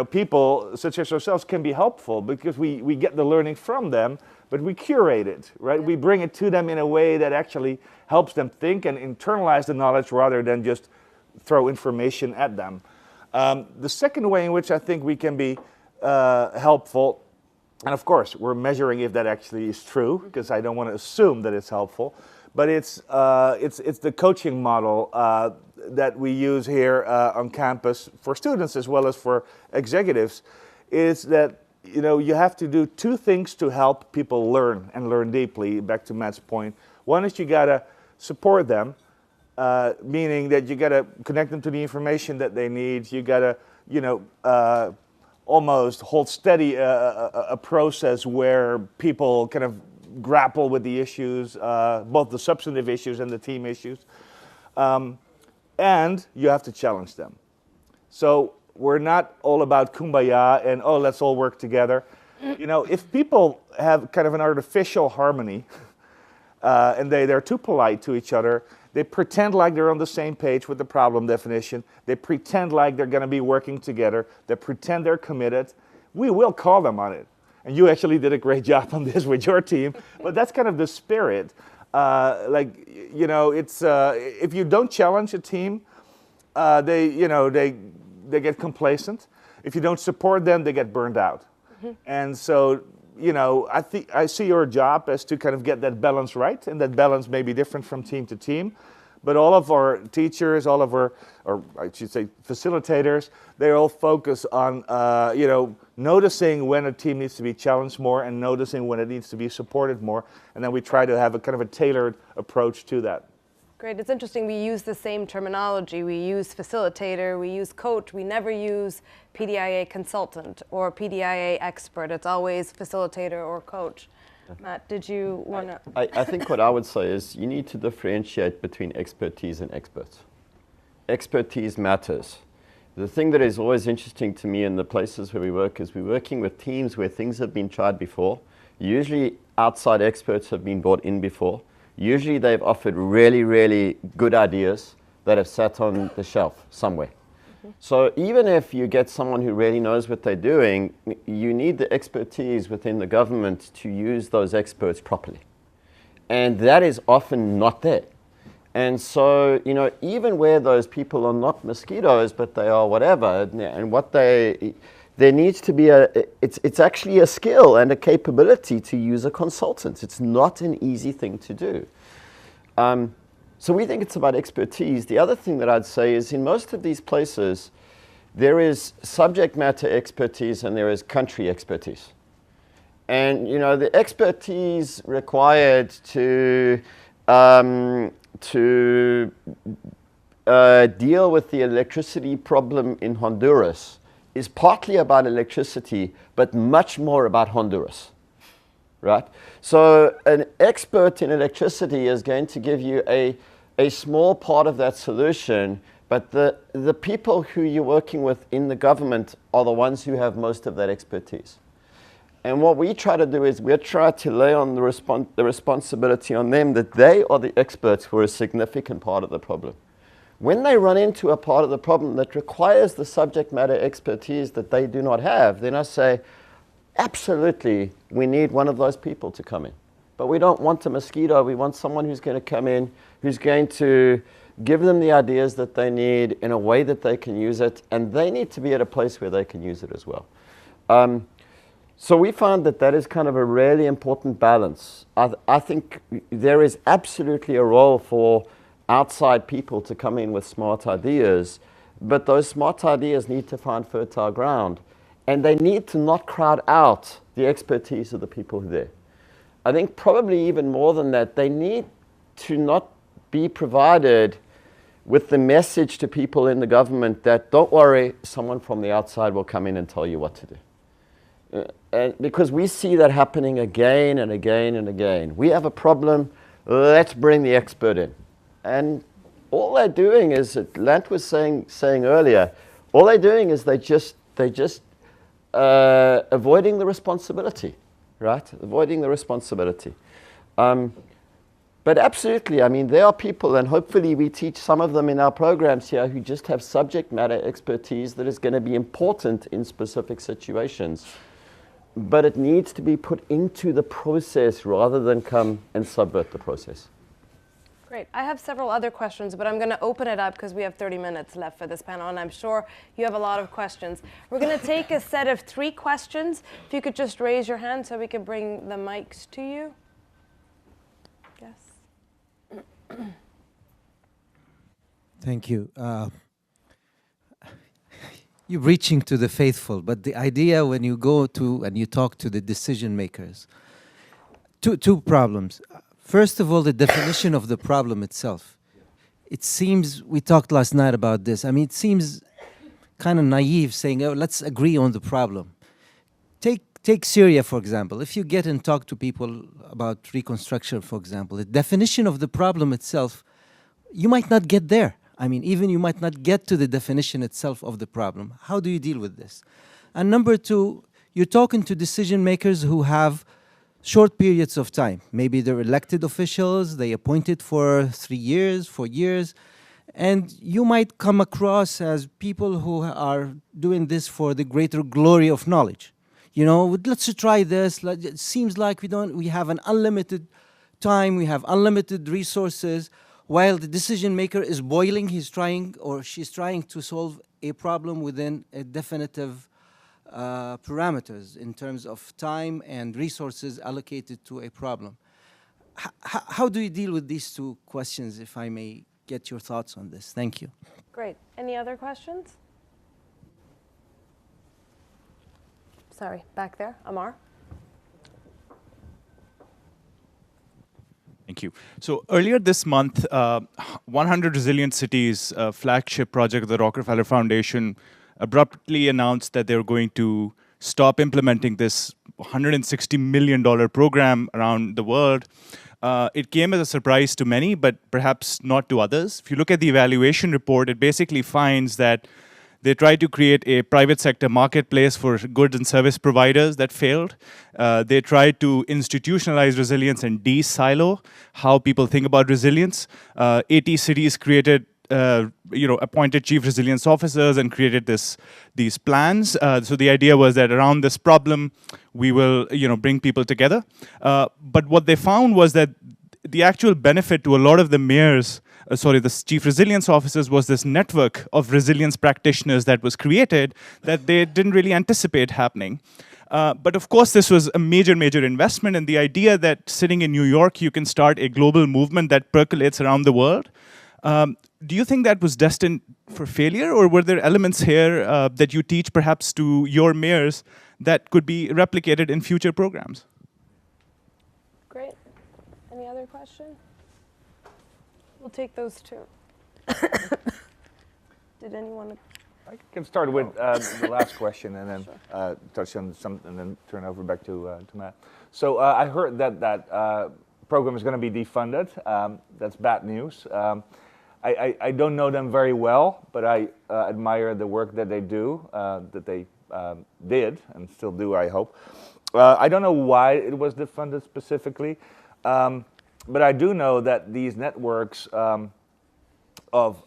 people such as ourselves can be helpful, because we get the learning from them, but we curate it, right? Yeah. We bring it to them in a way that actually helps them think and internalize the knowledge rather than just throw information at them. The second way in which I think we can be helpful, and of course we're measuring if that actually is true, because I don't want to assume that it's helpful, but it's the coaching model that we use here on campus for students as well as for executives, is that you have to do 2 things to help people learn and learn deeply, back to Matt's point. One is you got to support them, meaning that you got to connect them to the information that they need. You got to, almost hold steady a process where people kind of grapple with the issues, both the substantive issues and the team issues. And you have to challenge them. So we're not all about kumbaya and, oh, let's all work together. If people have kind of an artificial harmony and they're too polite to each other, they pretend like they're on the same page with the problem definition, they pretend like they're going to be working together, they pretend they're committed, we will call them on it. And you actually did a great job on this with your team, but that's kind of the spirit. It's if you don't challenge a team, they get complacent. If you don't support them, they get burned out. Mm-hmm. And so, I see your job as to kind of get that balance right, and that balance may be different from team to team. But all of our teachers, all of our, or I should say facilitators, they all focus on, noticing when a team needs to be challenged more and noticing when it needs to be supported more. And then we try to have a kind of a tailored approach to that. Great. It's interesting. We use the same terminology. We use facilitator, we use coach. We never use PDIA consultant or PDIA expert. It's always facilitator or coach. Matt, did you want to? I think what I would say is you need to differentiate between expertise and experts. Expertise matters. The thing that is always interesting to me in the places where we work is we're working with teams where things have been tried before. Usually outside experts have been brought in before. Usually they've offered really, really good ideas that have sat on the shelf somewhere. Mm-hmm. So even if you get someone who really knows what they're doing, you need the expertise within the government to use those experts properly. And that is often not there. And so, even where those people are not mosquitoes, but they are whatever, and what there needs to be it's actually a skill and a capability to use a consultant. It's not an easy thing to do. So we think it's about expertise. The other thing that I'd say is in most of these places, there is subject matter expertise and there is country expertise. And, the expertise required to deal with the electricity problem in Honduras is partly about electricity, but much more about Honduras, right? So an expert in electricity is going to give you a small part of that solution, but the people who you're working with in the government are the ones who have most of that expertise. And what we try to do is we try to lay on the responsibility on them that they are the experts for a significant part of the problem. when they run into a part of the problem that requires the subject matter expertise that they do not have, then I say, absolutely, we need one of those people to come in. But we don't want a mosquito. We want someone who's going to come in, who's going to give them the ideas that they need in a way that they can use it, and they need to be at a place where they can use it as well. So we found that that is kind of a really important balance. I think there is absolutely a role for outside people to come in with smart ideas, but those smart ideas need to find fertile ground, and they need to not crowd out the expertise of the people who are there. I think probably even more than that, they need to not be provided with the message to people in the government that, don't worry, someone from the outside will come in and tell you what to do. And because we see that happening again and again and again. We have a problem, let's bring the expert in. And all they're doing is, Lant was saying earlier, all they're doing is they just avoiding the responsibility, right? Avoiding the responsibility. But absolutely, I mean, there are people, and hopefully we teach some of them in our programs here, who just have subject matter expertise that is going to be important in specific situations. But it needs to be put into the process rather than come and subvert the process. Great. I have several other questions, but I'm going to open it up because we have 30 minutes left for this panel, and I'm sure you have a lot of questions. We're going to take a set of 3 questions. If you could just raise your hand so we can bring the mics to you. Yes. Thank you. You're reaching to the faithful, but the idea when you go to and you talk to the decision makers, two problems. First of all, the definition of the problem itself. It seems, we talked last night about this, I mean, it seems kind of naive saying, oh, let's agree on the problem. Take Syria, for example. If you get and talk to people about reconstruction, for example, the definition of the problem itself, you might not get there. I mean, even you might not get to the definition itself of the problem. How do you deal with this? And number 2, you're talking to decision makers who have short periods of time. Maybe they're elected officials, they appointed for 3 years, 4 years, and you might come across as people who are doing this for the greater glory of knowledge. You know, let's try this. It seems like we have an unlimited time, we have unlimited resources, while the decision maker is boiling, he's trying or she's trying to solve a problem within a definitive parameters in terms of time and resources allocated to a problem. How do you deal with these 2 questions, if I may get your thoughts on this? Thank you. Great. Any other questions? Sorry, back there, Amar. Thank you. So earlier this month, 100 Resilient Cities, flagship project of the Rockefeller Foundation, abruptly announced that they were going to stop implementing this $160 million program around the world. It came as a surprise to many, but perhaps not to others. If you look at the evaluation report, it basically finds that they tried to create a private sector marketplace for goods and service providers that failed. They tried to institutionalize resilience and de-silo how people think about resilience. 80 cities created, appointed chief resilience officers and created these plans. So the idea was that around this problem, we will, bring people together. But what they found was that the actual benefit to a lot of the mayors, the chief resilience officers, was this network of resilience practitioners that was created that they didn't really anticipate happening. But of course, this was a major investment, and the idea that sitting in New York, you can start a global movement that percolates around the world. Do you think that was destined for failure, or were there elements here that you teach perhaps to your mayors that could be replicated in future programs? Great. Any other questions? We'll take those 2. Did anyone? I can start with the last question and then touch on some, and then turn over back to Matt. So I heard that program is going to be defunded. That's bad news. I don't know them very well, but I admire the work that they do, that they did and still do, I hope. I don't know why it was defunded specifically. But I do know that these networks of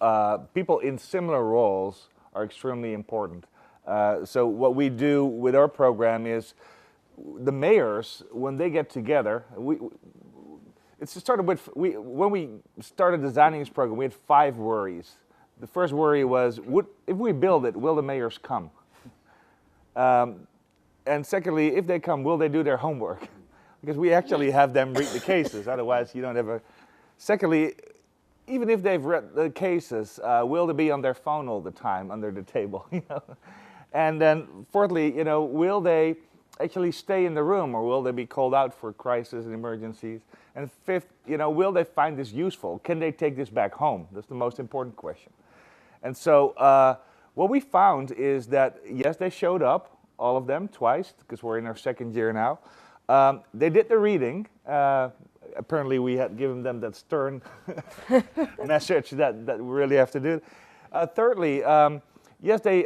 people in similar roles are extremely important. So what we do with our program is the mayors, when they get together, it started with, when we started designing this program, we had 5 worries. The first worry was, if we build it, will the mayors come? And secondly, if they come, will they do their homework? Because we actually have them read the cases, otherwise you don't have a... Secondly, even if they've read the cases, will they be on their phone all the time under the table? And then fourthly, will they actually stay in the room, or will they be called out for crises and emergencies? And fifth, will they find this useful? Can they take this back home? That's the most important question. And so what we found is that, yes, they showed up, all of them, twice, because we're in our 2nd year now. They did the reading. Apparently we had given them that stern message that we really have to do. Thirdly, yes, they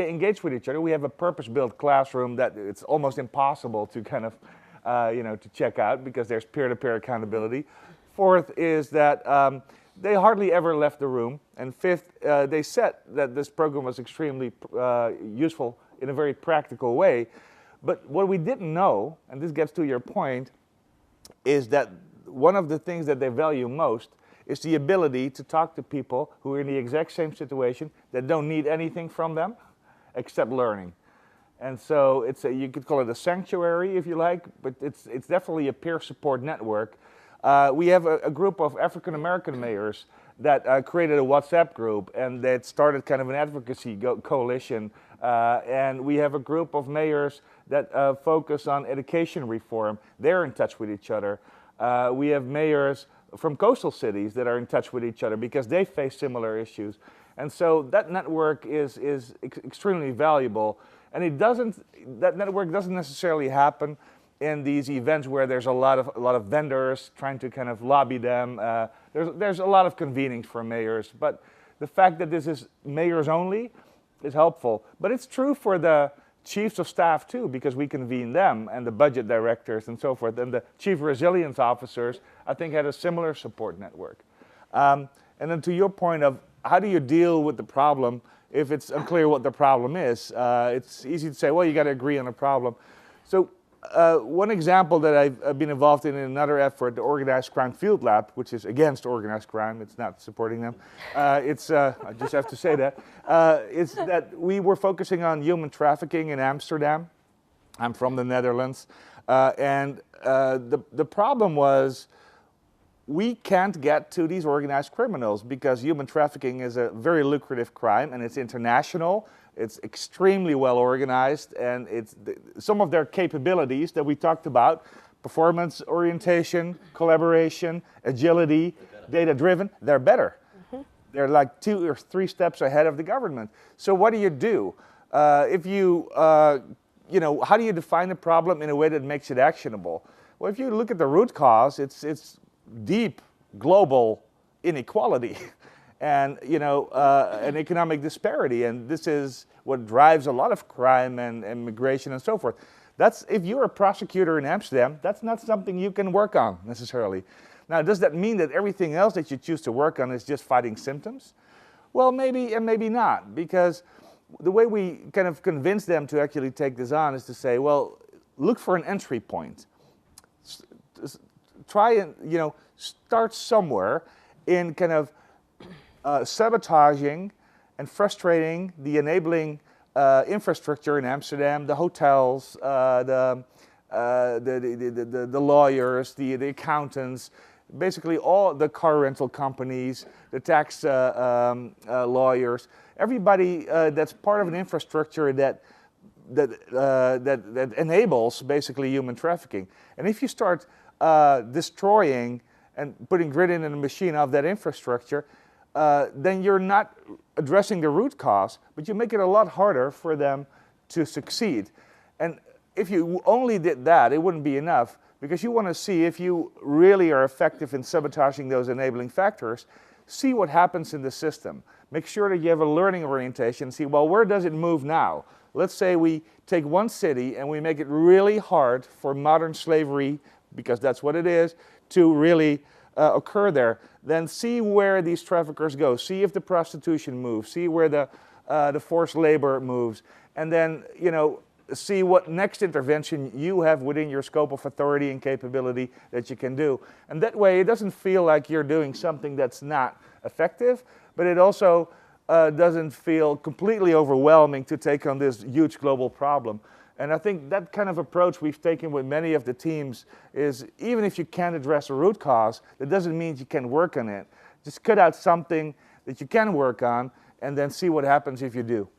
engage with each other. We have a purpose-built classroom that it's almost impossible to kind of, to check out, because there's peer-to-peer accountability. Fourth is that they hardly ever left the room. And fifth, they said that this program was extremely useful in a very practical way. But what we didn't know, and this gets to your point, is that one of the things that they value most is the ability to talk to people who are in the exact same situation, that don't need anything from them except learning. And so you could call it a sanctuary if you like, but it's definitely a peer support network. We have a group of African American mayors that created a WhatsApp group, and that started kind of an advocacy coalition. And we have a group of mayors that focus on education reform. They're in touch with each other. We have mayors from coastal cities that are in touch with each other because they face similar issues. And so that network is extremely valuable. And that network doesn't necessarily happen in these events where there's a lot of vendors trying to kind of lobby them. There's a lot of convenings for mayors, but the fact that this is mayors only is helpful. But it's true for the chiefs of staff too, because we convene them, and the budget directors and so forth, and the chief resilience officers, I think, had a similar support network. And then to your point of how do you deal with the problem if it's unclear what the problem is, it's easy to say, well, you got to agree on a problem. So one example that I've been involved in another effort, the Organized Crime Field Lab, which is against organized crime, it's not supporting them. I just have to say that, is that we were focusing on human trafficking in Amsterdam. I'm from the Netherlands. And the problem was we can't get to these organized criminals because human trafficking is a very lucrative crime, and it's international. It's extremely well organized, and some of their capabilities that we talked about, performance orientation, collaboration, agility, data-driven, they're better. Mm-hmm. They're like 2 or 3 steps ahead of the government. So what do? How do you define the problem in a way that makes it actionable? Well, if you look at the root cause, it's deep global inequality. And an economic disparity, and this is what drives a lot of crime and migration and so forth. If you're a prosecutor in Amsterdam, that's not something you can work on necessarily. Now, does that mean that everything else that you choose to work on is just fighting symptoms? Well, maybe and maybe not, because the way we kind of convince them to actually take this on is to say, well, look for an entry point. Try and start somewhere in kind of sabotaging and frustrating the enabling infrastructure in Amsterdam, the hotels, the lawyers, the accountants, basically all the car rental companies, the tax lawyers, everybody that's part of an infrastructure that enables basically human trafficking. And if you start destroying and putting grid in a machine of that infrastructure, then you're not addressing the root cause, but you make it a lot harder for them to succeed. And if you only did that, it wouldn't be enough, because you want to see if you really are effective in sabotaging those enabling factors, see what happens in the system. Make sure that you have a learning orientation, see, well, where does it move now? Let's say we take one city and we make it really hard for modern slavery, because that's what it is, to really occur there, then see where these traffickers go. See if the prostitution moves. See where the forced labor moves. And then, see what next intervention you have within your scope of authority and capability that you can do. And that way, it doesn't feel like you're doing something that's not effective, but it also doesn't feel completely overwhelming to take on this huge global problem. And I think that kind of approach we've taken with many of the teams is, even if you can't address a root cause, that doesn't mean you can work on it. Just cut out something that you can work on and then see what happens if you do.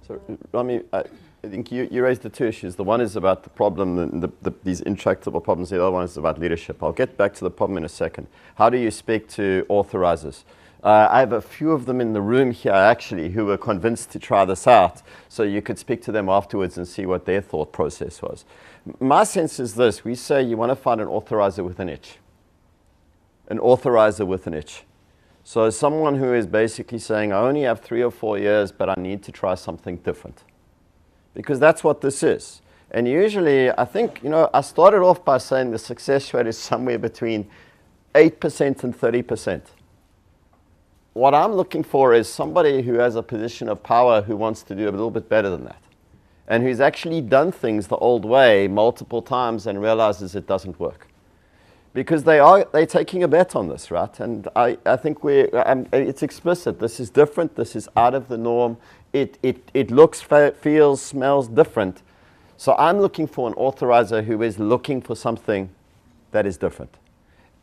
So, Rami, I think you raised the two issues. The one is about the problem, and these intractable problems. The other one is about leadership. I'll get back to the problem in a second. How do you speak to authorizers? I have a few of them in the room here, actually, who were convinced to try this out, so you could speak to them afterwards and see what their thought process was. My sense is this. We say you want to find an authorizer with an itch. An authorizer with an itch. So someone who is basically saying, I only have 3 or 4 years, but I need to try something different. Because that's what this is. And usually, I think, I started off by saying the success rate is somewhere between 8% and 30%. What I'm looking for is somebody who has a position of power who wants to do a little bit better than that. And who's actually done things the old way multiple times and realizes it doesn't work. Because they're taking a bet on this, right? And I think it's explicit. This is different. This is out of the norm. It looks, feels, smells different. So I'm looking for an authorizer who is looking for something that is different.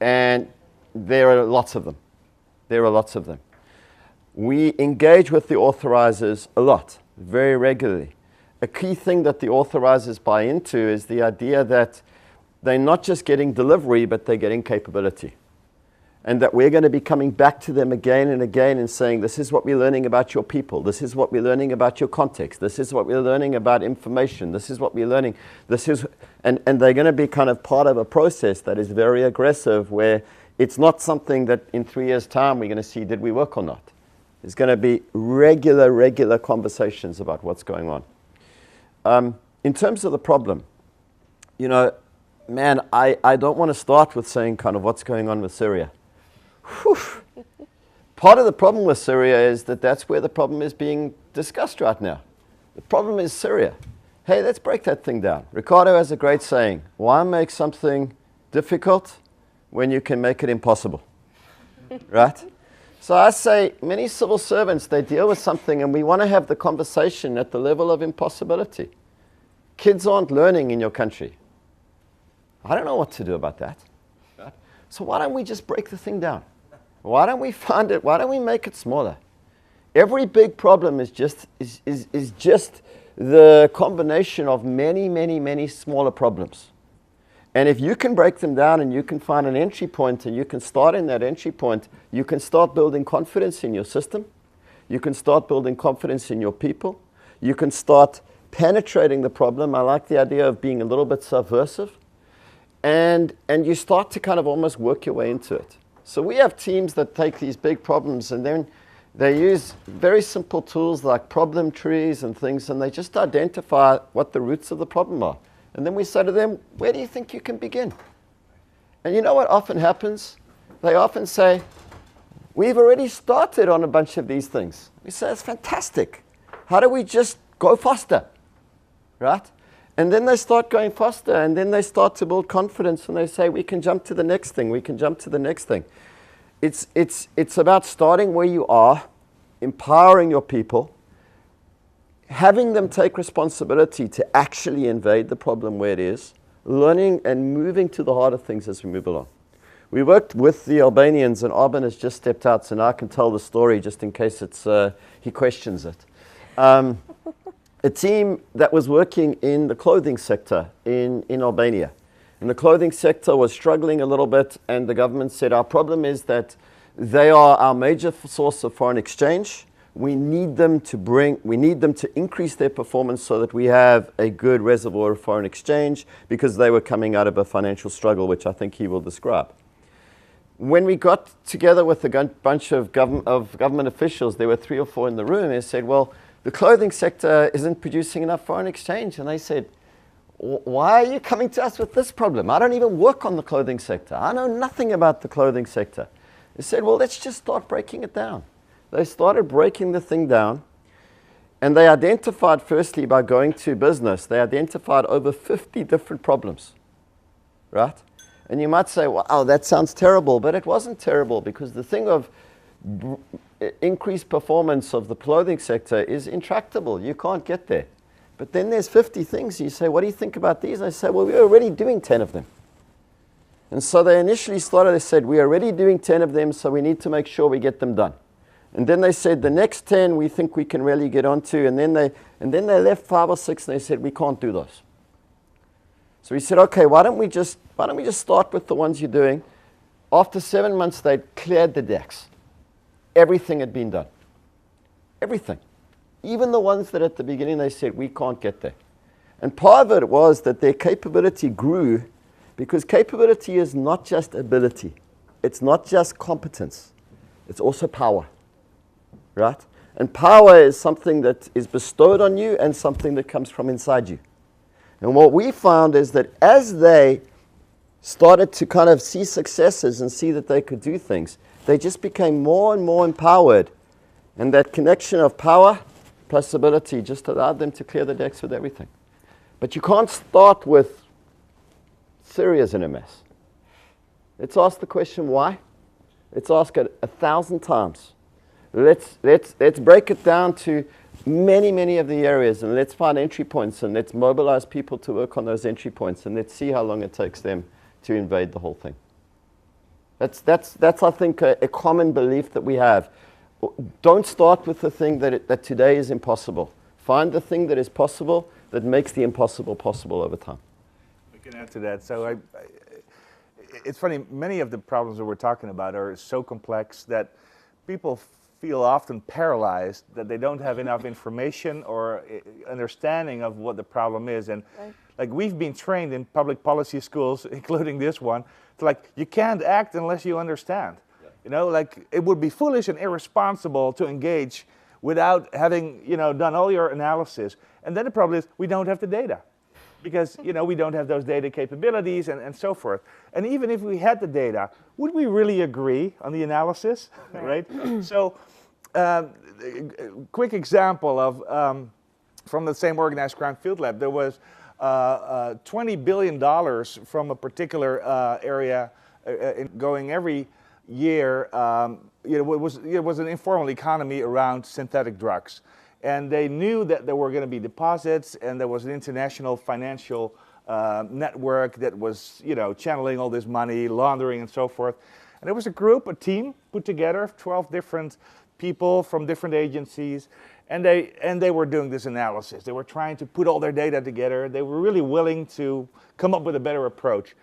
And there are lots of them. There are lots of them. We engage with the authorizers a lot, very regularly. A key thing that the authorizers buy into is the idea that they're not just getting delivery, but they're getting capability. And that we're going to be coming back to them again and again and saying, this is what we're learning about your people. This is what we're learning about your context. This is what we're learning about information. This is what we're learning. And they're going to be kind of part of a process that is very aggressive, where it's not something that in 3 years' time we're going to see, did we work or not? There's going to be regular conversations about what's going on. In terms of the problem, man, I don't want to start with saying kind of what's going on with Syria. Whew. Part of the problem with Syria is that's where the problem is being discussed right now. The problem is Syria. Hey, let's break that thing down. Ricardo has a great saying, why make something difficult when you can make it impossible? Right? So I say many civil servants, they deal with something and we want to have the conversation at the level of impossibility. Kids aren't learning in your country. I don't know what to do about that. Right? So why don't we just break the thing down? Why don't we find it? Why don't we make it smaller? Every big problem is just the combination of many smaller problems. And if you can break them down and you can find an entry point and you can start in that entry point, you can start building confidence in your system. You can start building confidence in your people. You can start penetrating the problem. I like the idea of being a little bit subversive. And you start to kind of almost work your way into it. So we have teams that take these big problems and then they use very simple tools like problem trees and things, and they just identify what the roots of the problem are. And then we say to them, where do you think you can begin? And you know what often happens? They often say, we've already started on a bunch of these things. We say, it's fantastic. How do we just go faster? Right? And then they start going faster, and then they start to build confidence, and they say, we can jump to the next thing, we can jump to the next thing. It's about starting where you are, empowering your people, having them take responsibility to actually invade the problem where it is, learning and moving to the heart of things as we move along. We worked with the Albanians, and Arben has just stepped out, so now I can tell the story just in case he questions it. A team that was working in the clothing sector in Albania. And the clothing sector was struggling a little bit, and the government said, our problem is that they are our major source of foreign exchange. We need them to increase their performance so that we have a good reservoir of foreign exchange, because they were coming out of a financial struggle, which I think he will describe. When we got together with a bunch of government officials, there were 3 or 4 in the room, and they said, well, the clothing sector isn't producing enough foreign exchange. And they said, why are you coming to us with this problem? I don't even work on the clothing sector. I know nothing about the clothing sector. They said, well, let's just start breaking it down. They started breaking the thing down, and they identified, firstly, by going to business, they identified over 50 different problems, right? And you might say, wow, that sounds terrible, but it wasn't terrible, because the thing of increased performance of the clothing sector is intractable. You can't get there. But then there's 50 things. You say, what do you think about these? I say, well, we're already doing 10 of them. And so they initially started, they said, we're already doing 10 of them, so we need to make sure we get them done. And then they said, the next 10 we think we can really get onto. And then they left 5 or 6, and they said, we can't do those. So we said, okay, why don't we just start with the ones you're doing? After 7 months, they'd cleared the decks. Everything had been done. Everything. Even the ones that at the beginning they said, we can't get there. And part of it was that their capability grew, because capability is not just ability. It's not just competence. It's also power, right? And power is something that is bestowed on you and something that comes from inside you. And what we found is that as they started to kind of see successes and see that they could do things, they just became more and more empowered. And that connection of power plus ability just allowed them to clear the decks with everything. But you can't start with Syria's in a mess. Let's ask the question why. Let's ask it 1,000 times. Let's break it down to many of the areas, and let's find entry points, and let's mobilize people to work on those entry points, and let's see how long it takes them to invade the whole thing. That's I think, a common belief that we have. Don't start with the thing that today is impossible. Find the thing that is possible that makes the impossible possible over time. We can add to that. So it's funny, many of the problems that we're talking about are so complex that people feel often paralyzed, that they don't have enough information or understanding of what the problem is. And like, we've been trained in public policy schools, including this one, to like, you can't act unless you understand. You know, like, it would be foolish and irresponsible to engage without having, done all your analysis. And then the problem is we don't have the data, because, we don't have those data capabilities and so forth. And even if we had the data, would we really agree on the analysis, right? So, quick example of, from the same organized crime field lab, there was $20 billion from a particular area going every year. It was an informal economy around synthetic drugs. And they knew that there were going to be deposits, and there was an international financial network that was, channeling all this money, laundering and so forth. And there was a team put together of 12 different people from different agencies, and they were doing this analysis. They were trying to put all their data together. They were really willing to come up with a better approach.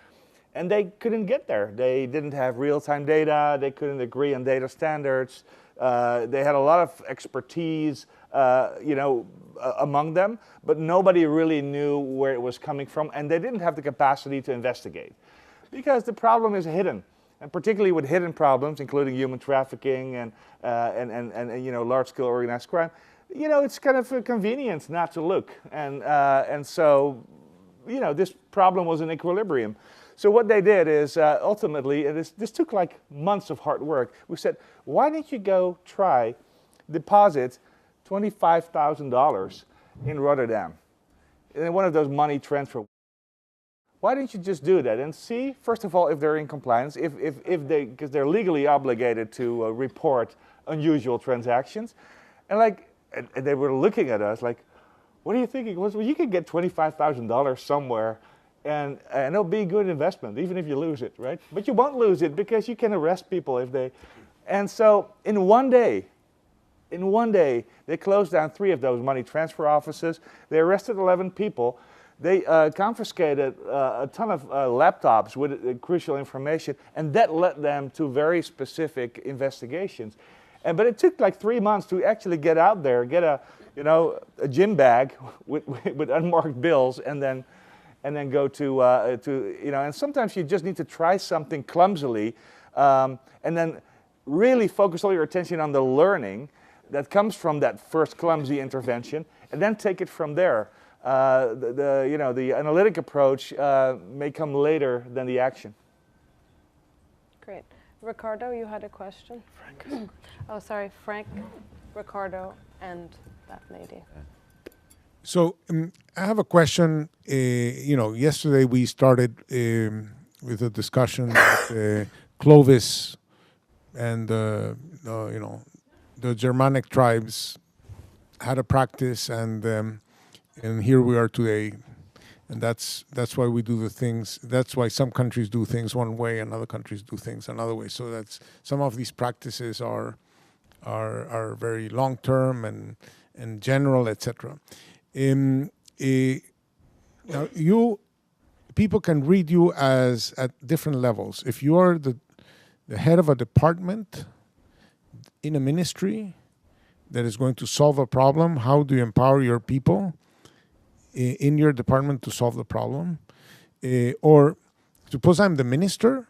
And they couldn't get there. They didn't have real-time data. They couldn't agree on data standards. They had a lot of expertise, among them, but nobody really knew where it was coming from, and they didn't have the capacity to investigate, because the problem is hidden, and particularly with hidden problems, including human trafficking and large-scale organized crime, it's kind of a convenience not to look, and so this problem was in equilibrium. So what they did is, ultimately, and this took like months of hard work, we said, why don't you go try deposit $25,000 in Rotterdam, in one of those money transfer. Why don't you just do that and see, first of all, if they're in compliance, because they're legally obligated to report unusual transactions. And they were looking at us like, what are you thinking? Well, you can get $25,000 somewhere, and it'll be a good investment, even if you lose it, right? But you won't lose it, because you can arrest people if they... And so in one day, they closed down 3 of those money transfer offices. They arrested 11 people. They confiscated a ton of laptops with crucial information, and that led them to very specific investigations. But it took like 3 months to actually get out there, get a gym bag with unmarked bills, and then go to and sometimes you just need to try something clumsily, and then really focus all your attention on the learning that comes from that first clumsy intervention, and then take it from there. the analytic approach may come later than the action. Great. Ricardo, you had a question? Frank. Oh, sorry, Frank, Ricardo, and that lady. So I have a question. Yesterday we started with a discussion with Clovis and the Germanic tribes had a practice, and here we are today, and that's why we do the things. That's why some countries do things one way and other countries do things another way. So that's some of these practices are very long term and general, etc. Now people can read you as at different levels. If you are the head of a department in a ministry that is going to solve a problem, how do you empower your people in your department to solve the problem? Or suppose I'm the minister,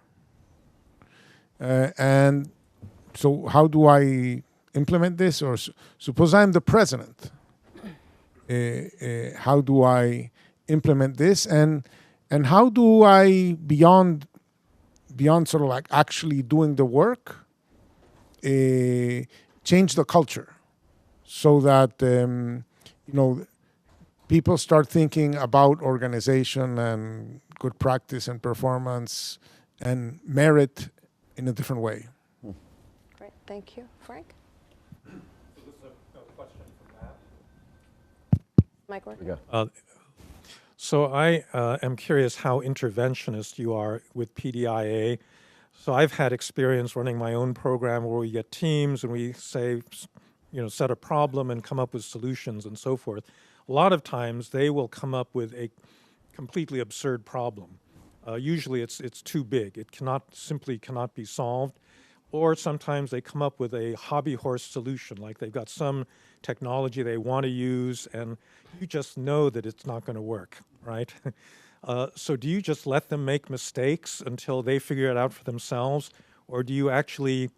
and so how do I implement this? Or suppose I'm the president. How do I implement this, and how do I beyond sort of like actually doing the work, change the culture so that people start thinking about organization and good practice and performance and merit in a different way. Great, thank you. Frank? Mike, So I am curious how interventionist you are with PDIA. So I've had experience running my own program where we get teams and we say, set a problem and come up with solutions and so forth. A lot of times they will come up with a completely absurd problem. Usually it's too big. It simply cannot be solved. Or sometimes they come up with a hobby horse solution, like they've got some technology they want to use and you just know that it's not going to work, right? So do you just let them make mistakes until they figure it out for themselves? Or do you actually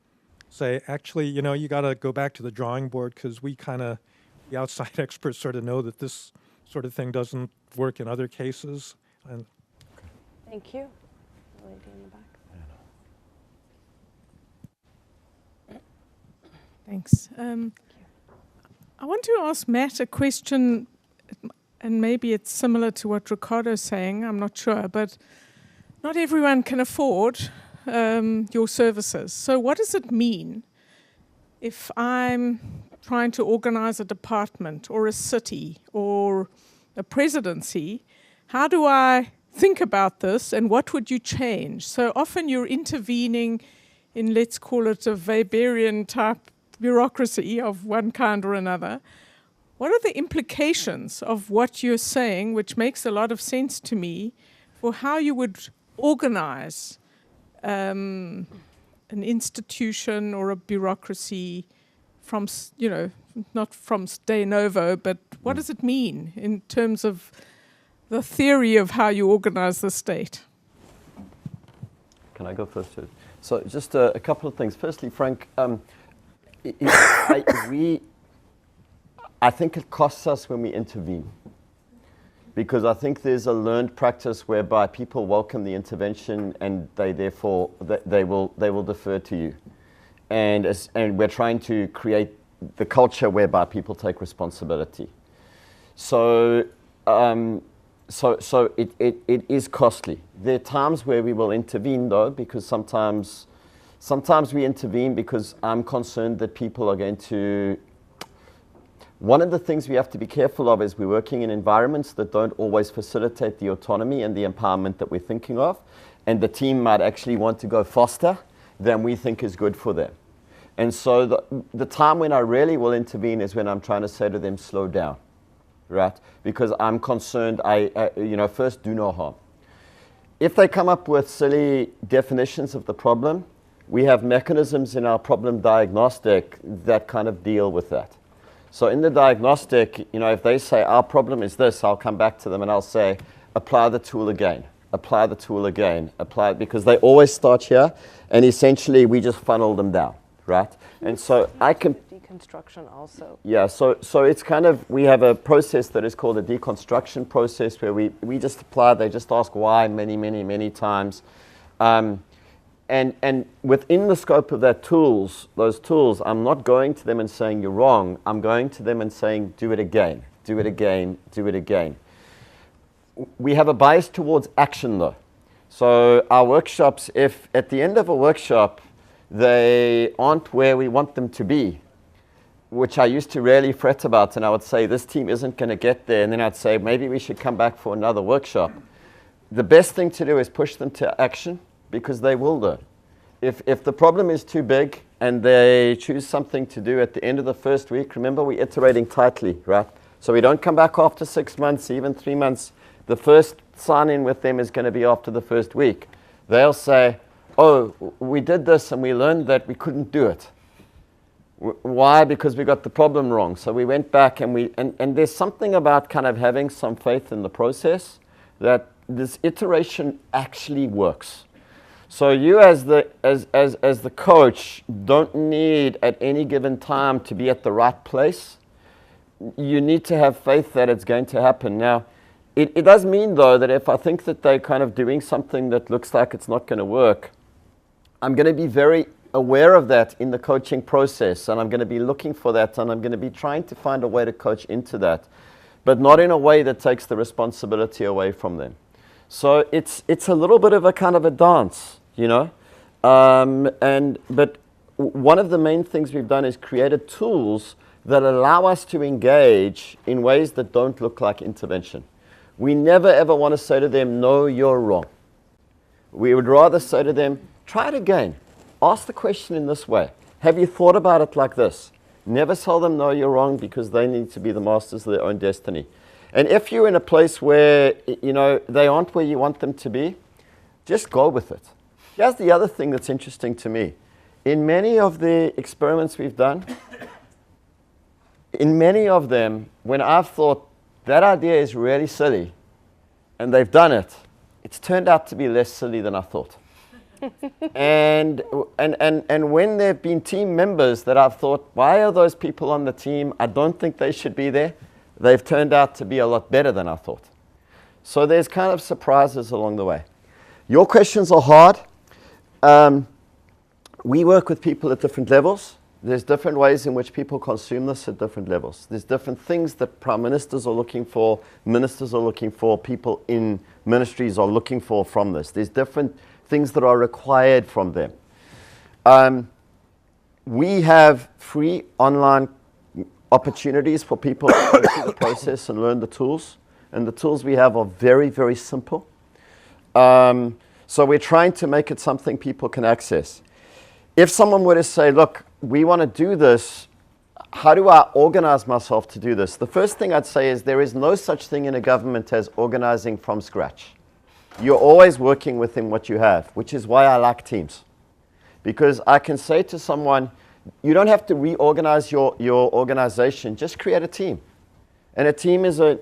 say, you got to go back to the drawing board because the outside experts sort of know that this sort of thing doesn't work in other cases? And thank you. The lady in the back. Thanks. I want to ask Matt a question, and maybe it's similar to what Ricardo's saying, I'm not sure, but not everyone can afford your services. So what does it mean if I'm trying to organize a department or a city or a presidency? How do I think about this, and what would you change? So often you're intervening in, let's call it a Weberian type bureaucracy of one kind or another. What are the implications of what you're saying, which makes a lot of sense to me, for how you would organize an institution or a bureaucracy from, not from de novo, but what does it mean in terms of the theory of how you organize the state? Can I go first? So just a couple of things. Firstly, Frank, I think it costs us when we intervene, because I think there's a learned practice whereby people welcome the intervention and they therefore they will defer to you, and we're trying to create the culture whereby people take responsibility. So it is costly. There are times where we will intervene though, because sometimes we intervene because I'm concerned that people are going to. One of the things we have to be careful of is we're working in environments that don't always facilitate the autonomy and the empowerment that we're thinking of, and the team might actually want to go faster than we think is good for them. And so the time when I really will intervene is when I'm trying to say to them, slow down, right? Because I'm concerned, first, do no harm. If they come up with silly definitions of the problem, we have mechanisms in our problem diagnostic that kind of deal with that. So in the diagnostic, if they say our problem is this, I'll come back to them and I'll say, apply the tool again, apply the tool again, because they always start here, and essentially we just funnel them down, right? And so I can... Deconstruction also. Yeah, so it's kind of, we have a process that is called a deconstruction process where we just apply, they just ask why many times. And within the scope of those tools, I'm not going to them and saying you're wrong. I'm going to them and saying do it again, do it again, do it again. We have a bias towards action though. So our workshops, if at the end of a workshop they aren't where we want them to be, which I used to really fret about, and I would say this team isn't going to get there, and then I'd say maybe we should come back for another workshop. The best thing to do is push them to action, because they will learn. If the problem is too big and they choose something to do at the end of the first week, remember we're iterating tightly, right? So we don't come back after 6 months, even 3 months. The first sign-in with them is going to be after the first week. They'll say, oh, we did this and we learned that we couldn't do it. Why? Because we got the problem wrong. So we went back and there's something about kind of having some faith in the process that this iteration actually works. So you as the coach don't need at any given time to be at the right place. You need to have faith that it's going to happen. Now, it does mean though that if I think that they're kind of doing something that looks like it's not going to work, I'm going to be very aware of that in the coaching process, and I'm going to be looking for that, and I'm going to be trying to find a way to coach into that, but not in a way that takes the responsibility away from them. So it's a little bit of a kind of a dance, you know. But one of the main things we've done is created tools that allow us to engage in ways that don't look like intervention. We never ever want to say to them, no, you're wrong. We would rather say to them, try it again. Ask the question in this way. Have you thought about it like this? Never tell them, no, you're wrong, because they need to be the masters of their own destiny. And if you're in a place where, you know, they aren't where you want them to be, just go with it. Here's the other thing that's interesting to me. In many of the experiments we've done, in many of them, when I've thought that idea is really silly, and they've done it, it's turned out to be less silly than I thought. and when there have been team members that I've thought, why are those people on the team? I don't think they should be there. They've turned out to be a lot better than I thought. So there's kind of surprises along the way. Your questions are hard. We work with people at different levels. There's different ways in which people consume this at different levels. There's different things that prime ministers are looking for, ministers are looking for, people in ministries are looking for from this. There's different things that are required from them. We have free online opportunities for people to go through the process and learn the tools. And the tools we have are very, very simple. So we're trying to make it something people can access. If someone were to say, look, we want to do this, how do I organize myself to do this? The first thing I'd say is there is no such thing in a government as organizing from scratch. You're always working within what you have, which is why I like teams. Because I can say to someone, you don't have to reorganize your organization, just create a team. And a team is a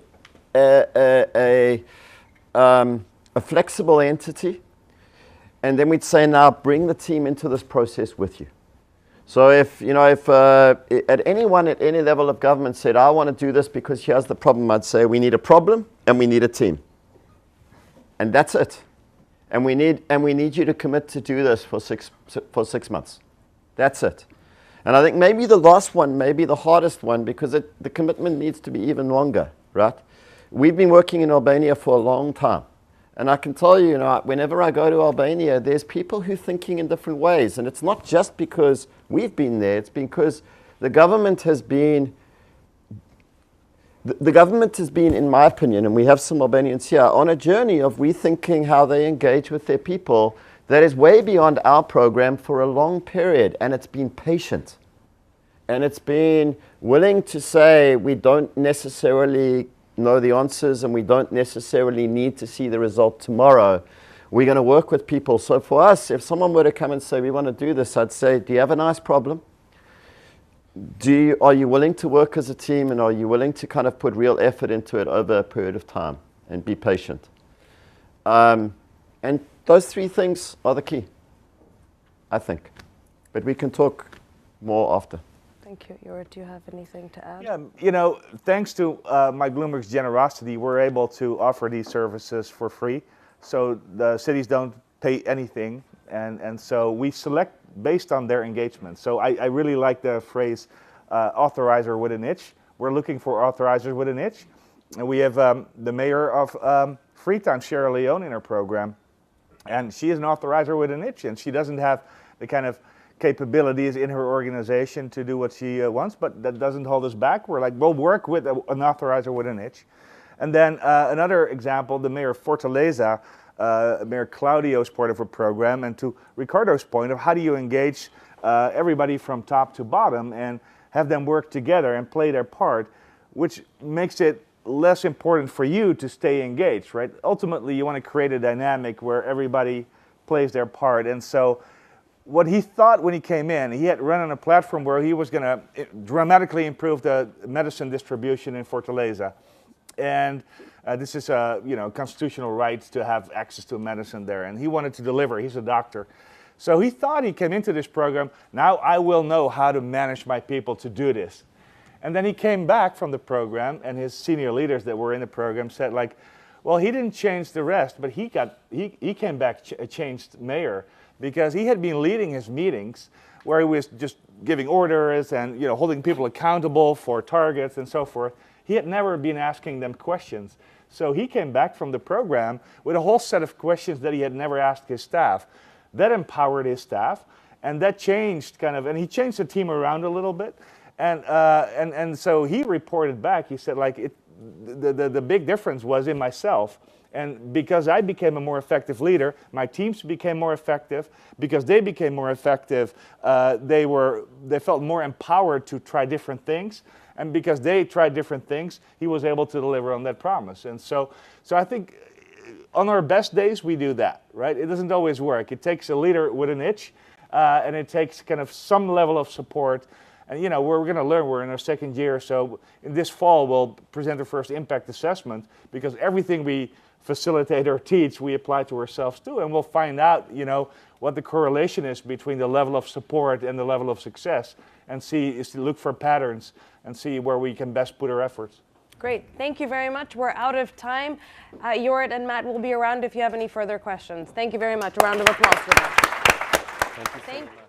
flexible entity. And then we'd say, now bring the team into this process with you. So if at anyone at any level of government said, I want to do this because here's the problem, I'd say we need a problem and we need a team. And that's it. And we need you to commit to do this for six months. That's it. And I think maybe the last one, maybe the hardest one, because the commitment needs to be even longer, right? We've been working in Albania for a long time. And I can tell you, whenever I go to Albania, there's people who are thinking in different ways. And it's not just because we've been there, it's because the government has been, in my opinion, and we have some Albanians here, on a journey of rethinking how they engage with their people that is way beyond our program for a long period. And it's been patient. And it's been willing to say we don't necessarily know the answers and we don't necessarily need to see the result tomorrow. We're going to work with people. So for us, if someone were to come and say, we want to do this, I'd say, do you have a nice problem? Are you willing to work as a team, and are you willing to kind of put real effort into it over a period of time and be patient? And those three things are the key, I think. But we can talk more after. Thank you. Jorrit, do you have anything to add? Yeah, you know, thanks to Mike Bloomberg's generosity, we're able to offer these services for free. So the cities don't pay anything. And so we select based on their engagement. So I really like the phrase authorizer with an itch. We're looking for authorizers with an itch. And we have the mayor of Freetown, Sierra Leone, in our program. And she is an authorizer with an itch. And she doesn't have the kind of capabilities in her organization to do what she wants, but that doesn't hold us back. We're like, we'll work with an authorizer with an itch. And then another example, the mayor of Fortaleza, Mayor Claudio's part of a program, and to Ricardo's point of how do you engage everybody from top to bottom and have them work together and play their part, which makes it less important for you to stay engaged, right? Ultimately, you want to create a dynamic where everybody plays their part. And so what he thought when he came in, he had run on a platform where he was going to dramatically improve the medicine distribution in Fortaleza. And this is constitutional rights to have access to medicine there. And he wanted to deliver. He's a doctor. So he thought he came into this program, now I will know how to manage my people to do this. And then he came back from the program, and his senior leaders that were in the program said, like, well, he didn't change the rest, but he came back a changed mayor, because he had been leading his meetings where he was just giving orders and holding people accountable for targets and so forth. He had never been asking them questions. So he came back from the program with a whole set of questions that he had never asked his staff. That empowered his staff, and that changed and he changed the team around a little bit. And so he reported back, he said, like, the big difference was in myself. And because I became a more effective leader, my teams became more effective. Because they became more effective, they felt more empowered to try different things. And because they tried different things, he was able to deliver on that promise. And so I think on our best days, we do that, right? It doesn't always work. It takes a leader with an itch, and it takes kind of some level of support. And we're going to learn. We're in our second year, so in this fall we'll present our first impact assessment, because everything we facilitate or teach, we apply to ourselves too, and we'll find out, what the correlation is between the level of support and the level of success, and look for patterns and see where we can best put our efforts. Great, thank you very much. We're out of time. Jorrit and Matt will be around if you have any further questions. Thank you very much. A round of applause for that. Thank you so much.